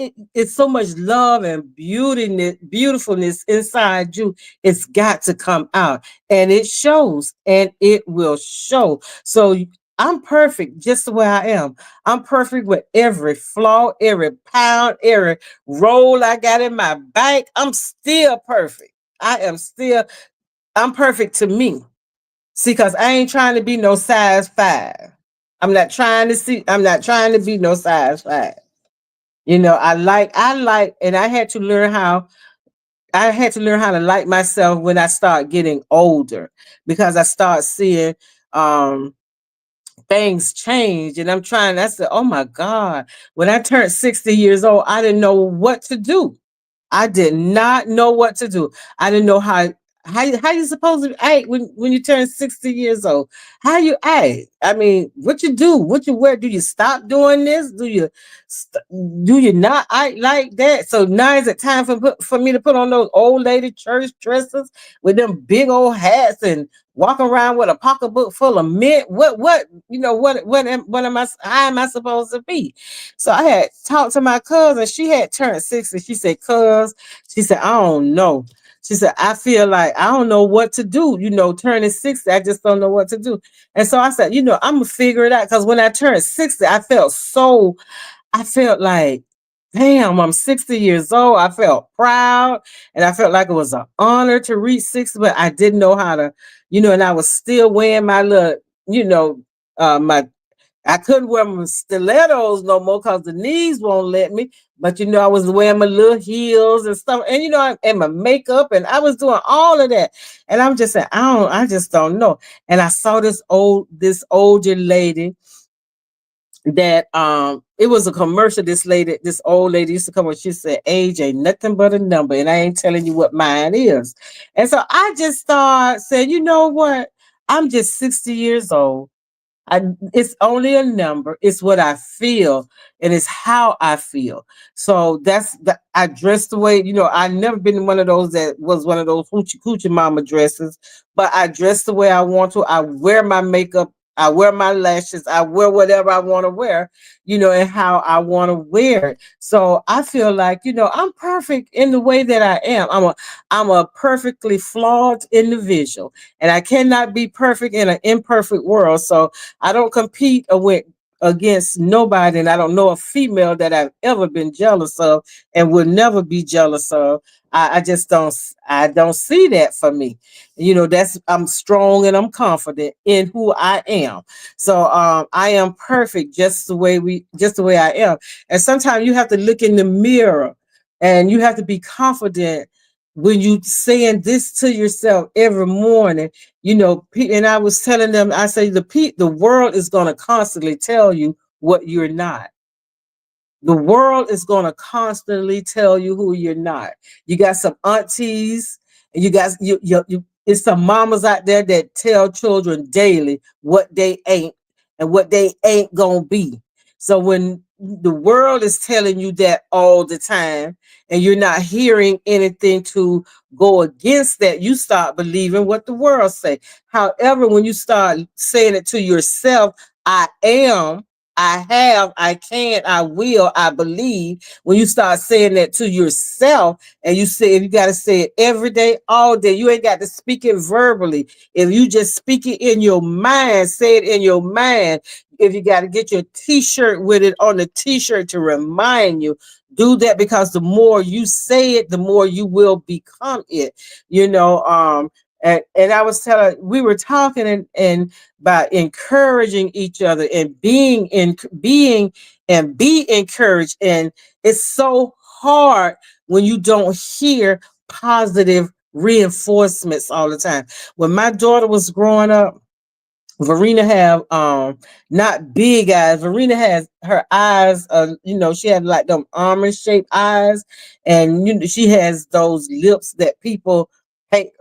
love and beautifulness inside you. It's got to come out, and it shows, and it will show. So I'm perfect just the way I am. I'm perfect with every flaw, every pound, every roll I got in my back. I'm still perfect. I'm perfect to me. See, because I ain't trying to be no size 5. I'm not trying to be no size 5. And I had to learn how to like myself when I start getting older, because I start seeing um things change, and I said, oh my God, when I turned 60 years old, I didn't know what to do. I did not know what to do. I didn't know how you supposed to act when you turn 60 years old. How you act? I mean, what you do? What you wear? Do you stop doing this? Do you not act like that? So now is it time for me to put on those old lady church dresses with them big old hats and walk around with a pocketbook full of mint? What am I? How am I supposed to be? So I had talked to my cousin. She had turned 60. She said, she said, I don't know. She said, I feel like I don't know what to do. Turning 60, I just don't know what to do. And so I said, I'm gonna figure it out. Because when I turned 60, I felt like, damn, I'm 60 years old. I felt proud, and I felt like it was an honor to reach 60, but I didn't know how to, and I was still wearing my little you know, my I couldn't wear my stilettos no more because the knees won't let me. But I was wearing my little heels and stuff, and and my makeup, and I was doing all of that. And I'm just saying, I just don't know. And I saw this older lady that it was a commercial. This old lady used to come and she said, age ain't nothing but a number, and I ain't telling you what mine is. And so I just started saying, you know what? I'm just 60 years old. It's only a number. It's what I feel, and it's how I feel. So I dress the way, I never been one of those that was one of those hoochie coochie mama dresses, but I dress the way I want to. I wear my makeup. I wear my lashes. I wear whatever I want to wear, and how I want to wear it. So I feel like, I'm perfect in the way that I am. I'm a perfectly flawed individual, and I cannot be perfect in an imperfect world. So I don't compete against nobody, and I don't know a female that I've ever been jealous of and will never be jealous of. I just don't. I don't see that for me. That's I'm strong and I'm confident in who I am. So I am perfect just the way I am. And sometimes you have to look in the mirror, and you have to be confident when you saying this to yourself every morning. And I was telling them, I say the world is going to constantly tell you what you're not. The world is going to constantly tell you who you're not. You got some aunties, and you guys, it's some mamas out there that tell children daily what they ain't and what they ain't gonna be. So when the world is telling you that all the time, and you're not hearing anything to go against that, you start believing what the world say. However, when you start saying it to yourself, I am, I have, I can, I will, I believe. When you start saying that to yourself, and you say, if you got to say it every day, all day, you ain't got to speak it verbally. If you just speak it in your mind, say it in your mind. If you got to get your t-shirt with it on the t-shirt to remind you, do that, because the more you say it, the more you will become it. And I was telling, we were talking, and by encouraging each other and being and be encouraged. And it's so hard when you don't hear positive reinforcements all the time. When my daughter was growing up, Verena have not big eyes. Verena has her eyes, she had like them almond shaped eyes, and she has those lips that people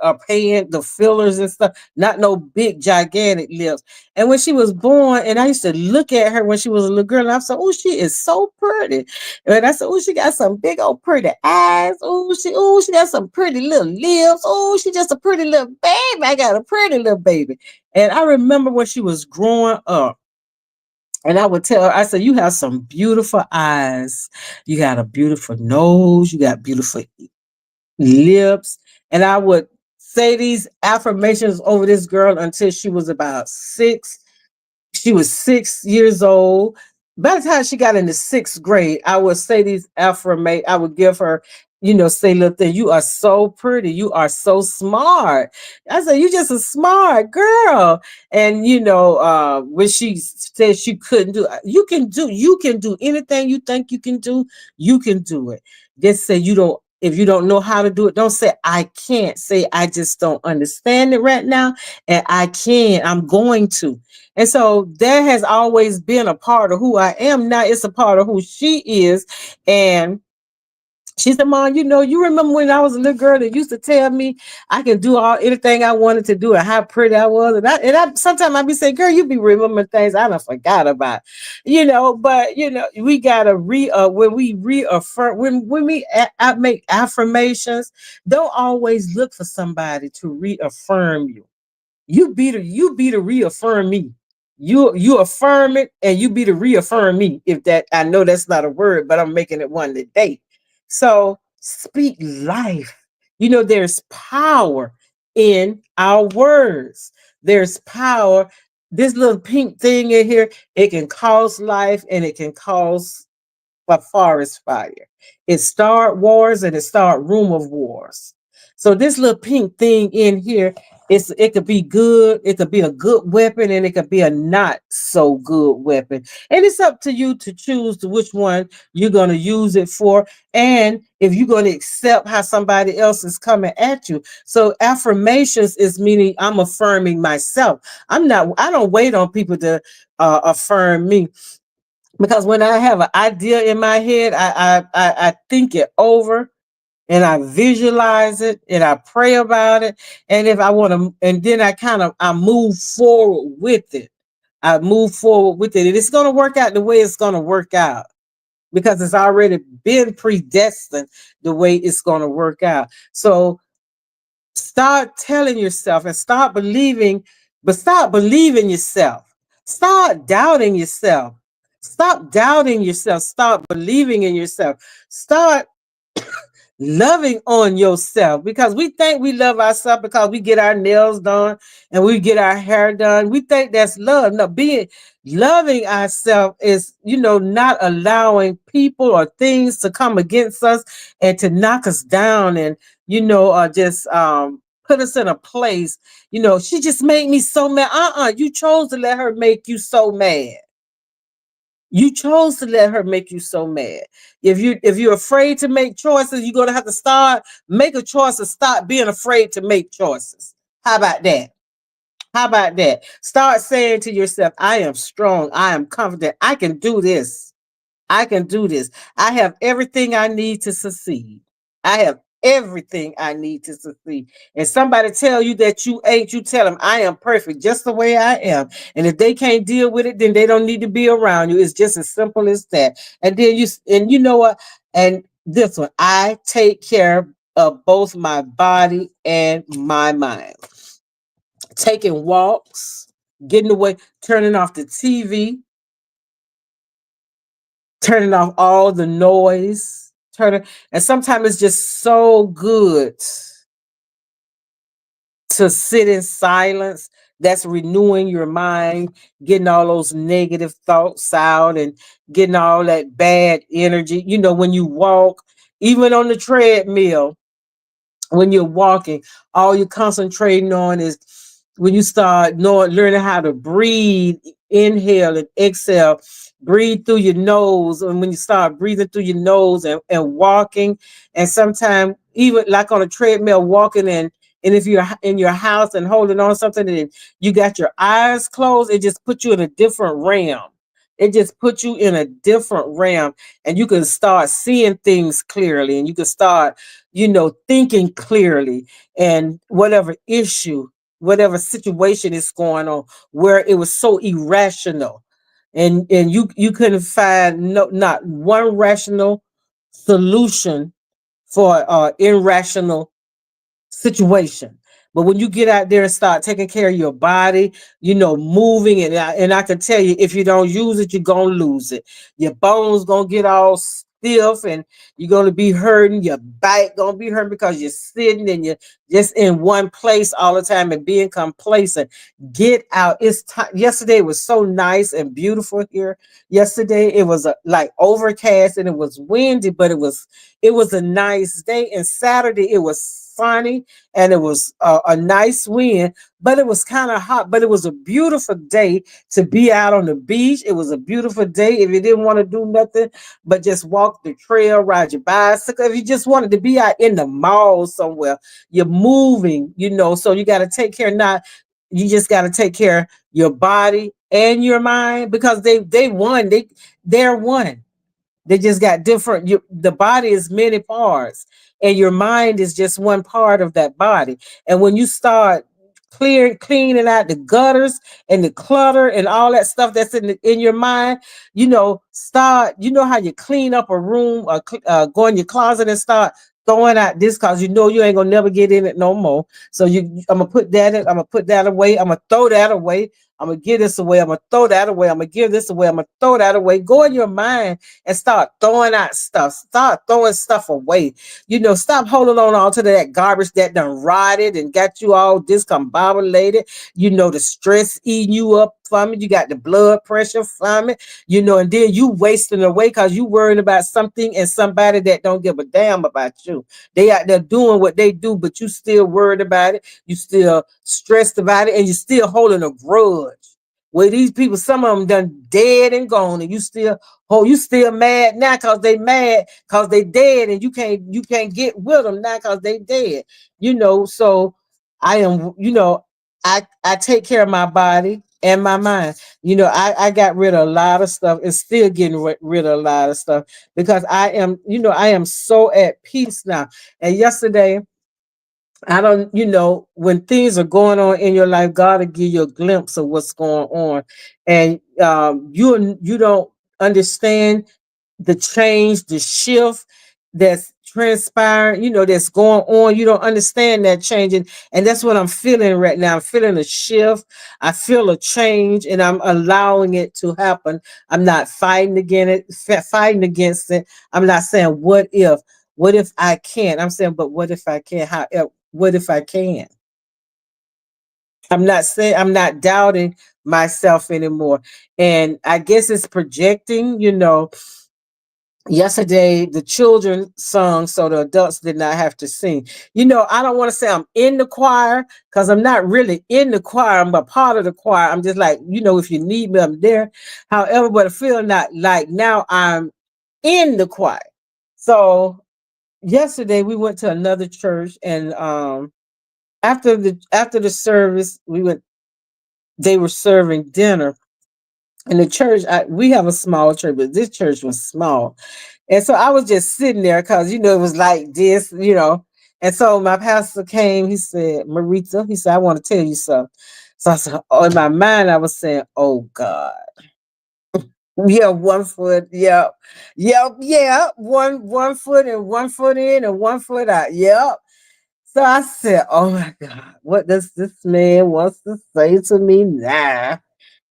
are paying the fillers and stuff. Not no big gigantic lips. And when she was born, and I used to look at her when she was a little girl, and I said, "Oh, she is so pretty." And I said, "Oh, she got some big old pretty eyes. Oh, she got some pretty little lips. Oh, she just a pretty little baby. I got a pretty little baby." And I remember when she was growing up, and I would tell her, I said, "You have some beautiful eyes. You got a beautiful nose. You got beautiful lips." And I would say these affirmations over this girl until she was about 6. She was 6 years old. By the time she got into sixth grade, I would say these affirmate. I would give her, say little thing. "You are so pretty. You are so smart." I said, "You just a smart girl." And when she said she couldn't do, you can do anything you think you can do. You can do it. Just say you don't. If you don't know how to do it, don't say I can't. Say I just don't understand it right now, and I can. I'm going to. And so that has always been a part of who I am. Now it's a part of who she is. And she said, "Mom, you remember when I was a little girl that used to tell me I can do anything I wanted to do, and how pretty I was." And I sometimes I be saying, "Girl, you be remembering things I done forgot about." But we gotta when we reaffirm, when I make affirmations, don't always look for somebody to reaffirm you. You be the reaffirm me. You affirm it, and you be the reaffirm me. If that, I know that's not a word, but I'm making it one today. So speak life. There's power in our words. There's power. This little pink thing in here, it can cause life, and it can cause a forest fire. It start wars, and it start rumor of wars. So this little pink thing in here, It could be good, it could be a good weapon, and it could be a not so good weapon. And it's up to you to choose to which one you're going to use it for, and if you're going to accept how somebody else is coming at you. So affirmations is meaning I'm affirming myself. I don't wait on people to affirm me, because when I have an idea in my head, I think it over, and I visualize it, and I pray about it. And if I want to, and then I move forward with it. I move forward with it. And it's going to work out the way it's going to work out, because it's already been predestined the way it's going to work out. So start telling yourself and start believing, but start believing yourself. Start doubting yourself. Stop doubting yourself. Start believing in yourself. Start loving on yourself, because we think we love ourselves because we get our nails done and we get our hair done. We think that's love. No, being loving ourselves is, not allowing people or things to come against us and to knock us down, and just put us in a place. She just made me so mad. You chose to let her make you so mad. You chose to let her make you so mad. If you're afraid to make choices, you're gonna have to make a choice and stop being afraid to make choices. How about that? How about that? Start saying to yourself, I am strong, I am confident, I can do this. I can do this. I have everything I need to succeed. I have everything I need to succeed. And somebody tell you that you ain't, you tell them I am perfect just the way I am. And if they can't deal with it, then they don't need to be around you. It's just as simple as that. And you know what? And this one, I take care of both my body and my mind. Taking walks, getting away, turning off the TV, turning off all the noise, and sometimes it's just so good to sit in silence. That's renewing your mind, getting all those negative thoughts out and getting all that bad energy. When you walk, even on the treadmill, when you're walking, all you're concentrating on is when you start learning how to breathe, inhale and exhale, breathe through your nose. And when you start breathing through your nose and walking, and sometimes even like on a treadmill, walking and if you're in your house and holding on something and you got your eyes closed, it just puts you in a different realm. It just puts you in a different realm, and you can start seeing things clearly, and you can start, thinking clearly, and whatever issue, whatever situation is going on, where it was so irrational, and you couldn't find not one rational solution for irrational situation. But when you get out there and start taking care of your body, moving, and I can tell you, if you don't use it, you're gonna lose it. Your bones gonna get all stiff, and you're gonna be hurting. Your back gonna be hurting because you're sitting and you're just in one place all the time and being complacent. Get out. It's time. Yesterday was so nice and beautiful here. Yesterday it was like overcast and it was windy, but it was a nice day. And Saturday it was sunny and it was a nice wind, but it was kind of hot. But it was a beautiful day to be out on the beach. It was a beautiful day if you didn't want to do nothing but just walk the trail, ride your bicycle. If you just wanted to be out in the mall somewhere, you're moving, so you got to take care. Not You just got to take care of your body and your mind, because they're one. They just got different. The body is many parts, and your mind is just one part of that body. And when you start cleaning out the gutters and the clutter and all that stuff that's in your mind, start. You know how you clean up a room, or go in your closet and start throwing out this, because you ain't gonna never get in it no more. So I'm gonna put that in. I'm gonna put that away. I'm gonna throw that away. I'm gonna give this away. I'm gonna throw that away. I'm gonna give this away. I'm gonna throw that away. Go in your mind and start throwing out stuff. Start throwing stuff away. Stop holding on all to that garbage that done rotted and got you all discombobulated. The stress eating you up from it. You got the blood pressure from it, and then you wasting away because you worrying about something and somebody that don't give a damn about you. They out there doing what they do, but you still worried about it. You still stressed about it, and you still holding a grudge. Where these people, some of them done dead and gone, and you still mad now because they mad because they dead, and you can't get with them now because they dead. So I am, I take care of my body and my mind. I got rid of a lot of stuff and still getting rid of a lot of stuff because I am so at peace now. And yesterday, I don't, when things are going on in your life, God will give you a glimpse of what's going on. And you don't understand the change, the shift that's transpiring, that's going on. You don't understand that changing. And that's what I'm feeling right now. I'm feeling a shift. I feel a change and I'm allowing it to happen. I'm not fighting against it. I'm not saying what if I can't. I'm saying, but what if I can? What if I can? I'm not doubting myself anymore. And I guess it's projecting, yesterday the children sung so the adults did not have to sing. I don't want to say I'm in the choir because I'm not really in the choir. I'm a part of the choir. I'm just like, if you need me, I'm there. However, but I feel not like now I'm in the choir. So yesterday we went to another church, and after the service they were serving dinner. In the church, we have a small church, but this church was small. And so I was just sitting there because, it was like this. And so my pastor came, he said, Marita, he said, I want to tell you something. So I said, oh, in my mind, I was saying, oh God. Yeah, 1 foot. Yep. Yep. Yeah. One foot and 1 foot in and 1 foot out. Yep. So I said, oh my God, what does this man wants to say to me now?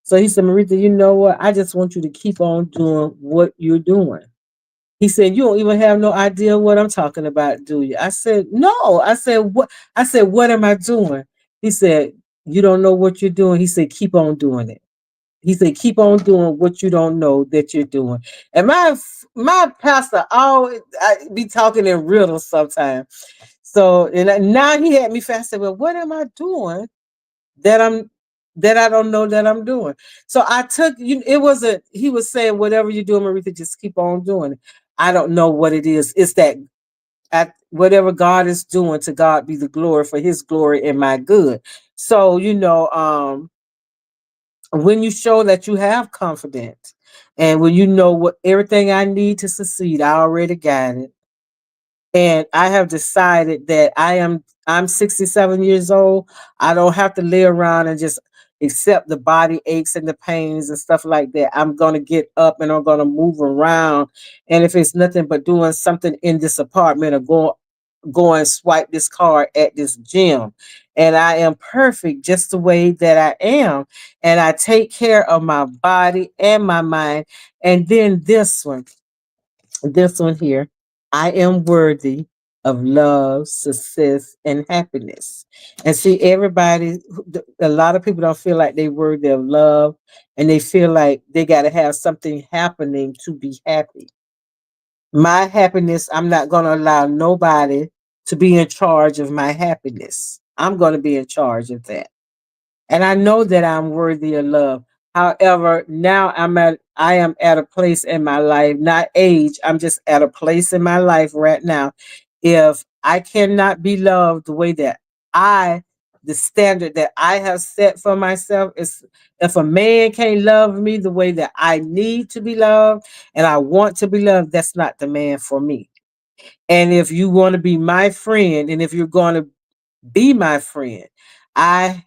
So he said, Marita, you know what? I just want you to keep on doing what you're doing. He said, you don't even have no idea what I'm talking about, do you? I said, no. I said, what? I said, what am I doing? He said, you don't know what you're doing. He said, keep on doing it. He said, keep on doing what you don't know that you're doing. And my pastor always be talking in riddles sometimes. So and now he had me fast. I said, well, what am I doing that I don't know that I'm doing? So I took you. It was he was saying, whatever you're doing, Maritha, just keep on doing it. I don't know what it is. It's that whatever God is doing, to God be the glory, for his glory and my good. So, when you show that you have confidence, and when you know what everything I need to succeed, I already got it. And I have decided that I'm 67 years old. I don't have to lay around and just accept the body aches and the pains and stuff like that. I'm going to get up and I'm going to move around. And if it's nothing but doing something in this apartment, or go and swipe this card at this gym. And I am perfect just the way that I am. And I take care of my body and my mind. And then this one here, I am worthy of love, success, and happiness. And see, a lot of people don't feel like they worthy of love, and they feel like they got to have something happening to be happy. My happiness, I'm not going to allow nobody to be in charge of my happiness. I'm going to be in charge of that. And I know that I'm worthy of love. However, now I am at a place in my life, not age. I'm just at a place in my life right now. If I cannot be loved the way that I the standard that I have set for myself is, if a man can't love me the way that I need to be loved and I want to be loved, that's not the man for me. And if you want to be my friend, and if you're going to be my friend, I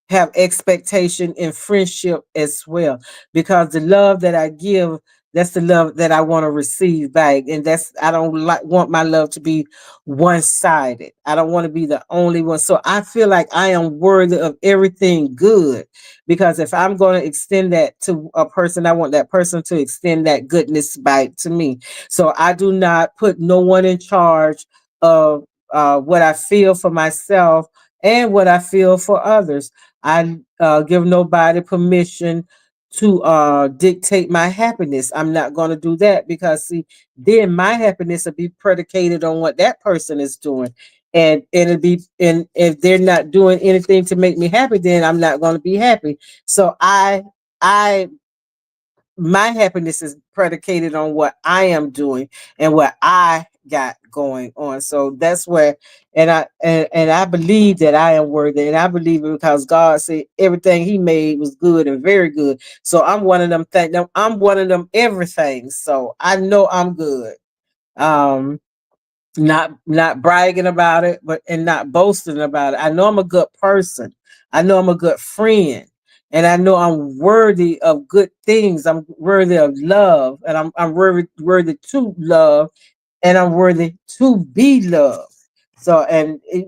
have expectation in friendship as well, because the love that I give, that's the love that I want to receive back. And I don't want my love to be one-sided. I don't want to be the only one. So I feel like I am worthy of everything good, because if I'm going to extend that to a person, I want that person to extend that goodness back to me. So I do not put no one in charge of what I feel for myself. and what I feel for others. I give nobody permission to dictate my happiness. I'm not going to do that because see, then my happiness will be predicated on what that person is doing. And it'll be, and if they're not doing anything to make me happy, then I'm not going to be happy. So I my happiness is predicated on what I am doing and what I got going on. So that's where, and I believe that I am worthy, and I believe it because God said everything He made was good and very good. So I'm one of them things. I'm one of them everything. So I know I'm good. Um, not bragging about it, but and not boasting about it. I know I'm a good person. I know I'm a good friend. And I know I'm worthy of good things. I'm worthy of love. And I'm worthy to love, and I'm worthy to be loved. So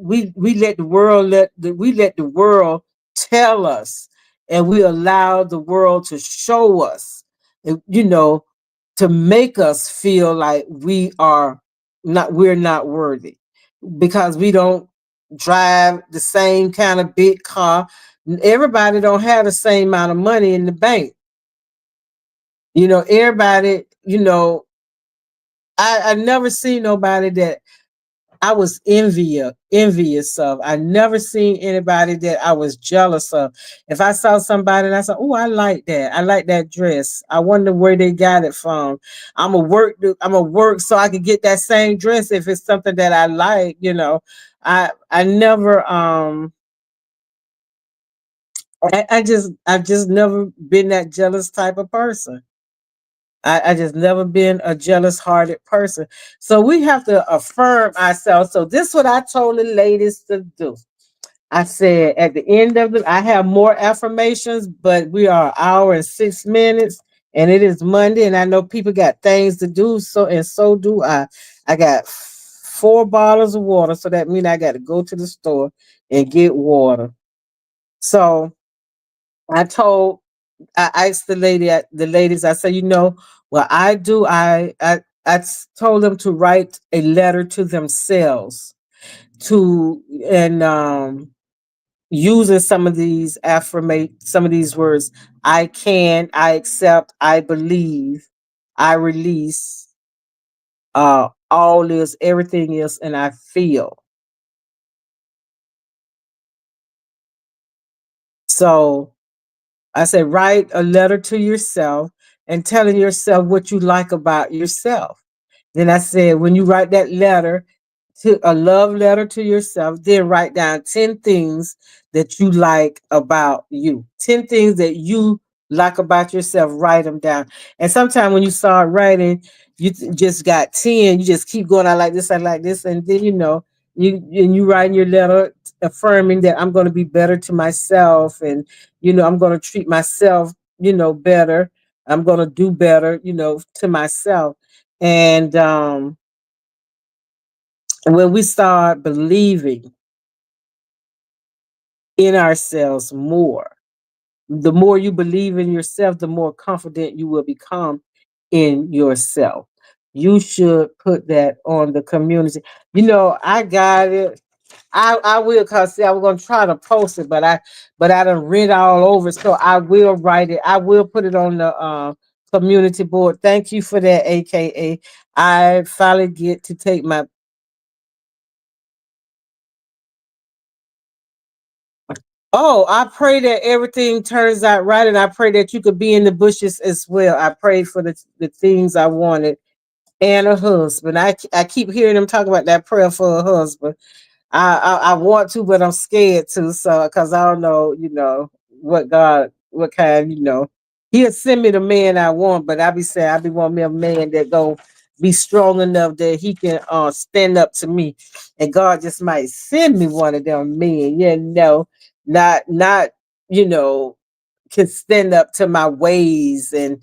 we let the world we let the world tell us, and we allow the world to show us, you know, to make us feel like we're not worthy because we don't drive the same kind of big car. Everybody don't have the same amount of money in the bank. Everybody, I never see nobody that I was envious of. I never seen anybody that I was jealous of. If I saw somebody and I said, "Oh, I like that. I like that dress. I wonder where they got it from." I'm a work so I could get that same dress if it's something that I like. I never I've just never been that jealous type of person. I just never been a jealous hearted person. So we have to affirm ourselves. So this is what I told the ladies to do. I said at the end of I have more affirmations, but we are an hour and 6 minutes, and it is Monday, and I know people got things to do. So and so do I. I got 4 bottles of water, so that means I got to go to the store and get water. So I told I asked the ladies, I said, what I do, told them to write a letter to themselves to, and using some of these words, I can, I accept, I believe, I release, all is, everything is, and I feel. So I said, write a letter to yourself and telling yourself what you like about yourself. Then I said, when you write that letter, to a love letter to yourself, then write down 10 things that you like about you. 10 things that you like about yourself, write them down. And sometimes when you start writing, just got 10, you just keep going, I like this. And then, you write your letter affirming that I'm going to be better to myself, and, I'm going to treat myself, better. I'm going to do better, to myself. And, when we start believing in ourselves more, the more you believe in yourself, the more confident you will become in yourself. You should put that on the community. I got it. I will, cause see, I was gonna try to post it, but I done read all over, so I will write it. I will put it on the community board. Thank you for that, AKA. I finally get to take my. Oh, I pray that everything turns out right, and I pray that you could be in the bushes as well. I prayed for the things I wanted and a husband. I keep hearing them talk about that prayer for a husband. I want to, but I'm scared to. So because I don't know, what kind, He'll send me the man I want, but I be saying I be wanting me a man that go be strong enough that he can stand up to me, and God just might send me one of them men, not you know can stand up to my ways, and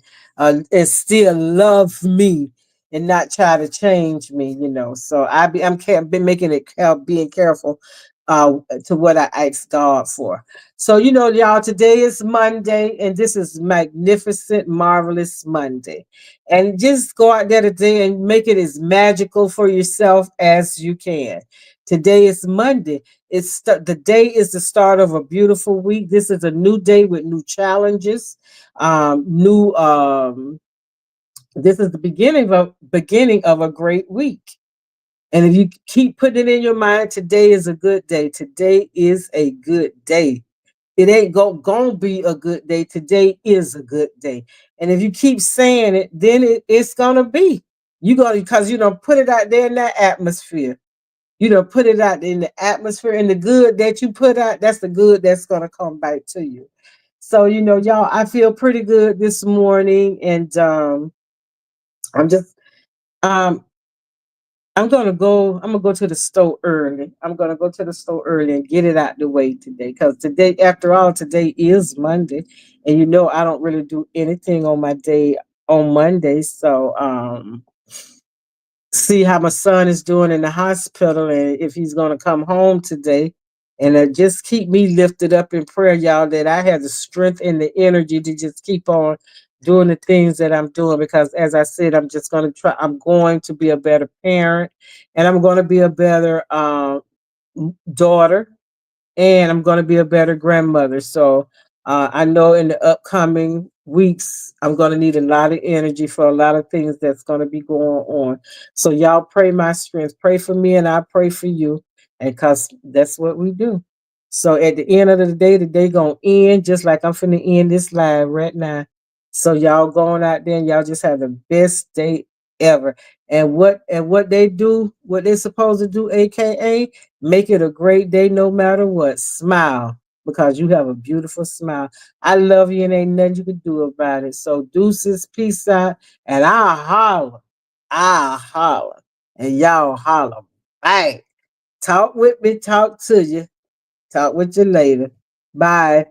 still love me and not try to change me. So been making it being careful uh to what I asked God for. So y'all, today is Monday, and this is magnificent, marvelous Monday. And just go out there today and make it as magical for yourself as you can. Today is Monday. The day is the start of a beautiful week. This is a new day with new challenges, new this is the beginning of a great week. And if you keep putting it in your mind, today is a good day. Today is a good day. It ain't gonna be a good day. Today is a good day. And if you keep saying it, then it's gonna be. You gonna, because put it out there in that atmosphere. Put it out in the atmosphere, and the good that you put out, that's the good that's gonna come back to you. So y'all, I feel pretty good this morning, and I'm just um I'm gonna go to the store early. I'm gonna go to the store early and get it out the way today. Because today, after all, today is Monday. And I don't really do anything on my day on Monday. So see how my son is doing in the hospital, and if he's gonna come home today. And just keep me lifted up in prayer, y'all, that I have the strength and the energy to just keep on doing the things that I'm doing. Because as I said, I'm going to be a better parent, and I'm going to be a better daughter, and I'm going to be a better grandmother. So I know in the upcoming weeks, I'm going to need a lot of energy for a lot of things that's going to be going on. So y'all pray my strength. Pray for me, and I pray for you, and because that's what we do. So at the end of the day going to end just like I'm finna end this live right now. So y'all going out there, and y'all just have the best day ever. And what they do, what they're supposed to do, aka make it a great day no matter what. Smile, because you have a beautiful smile. I love you, and ain't nothing you can do about it. So deuces, peace out, and I'll holler. I'll holler. And y'all holler. Bye. Talk with me, talk to you. Talk with you later. Bye.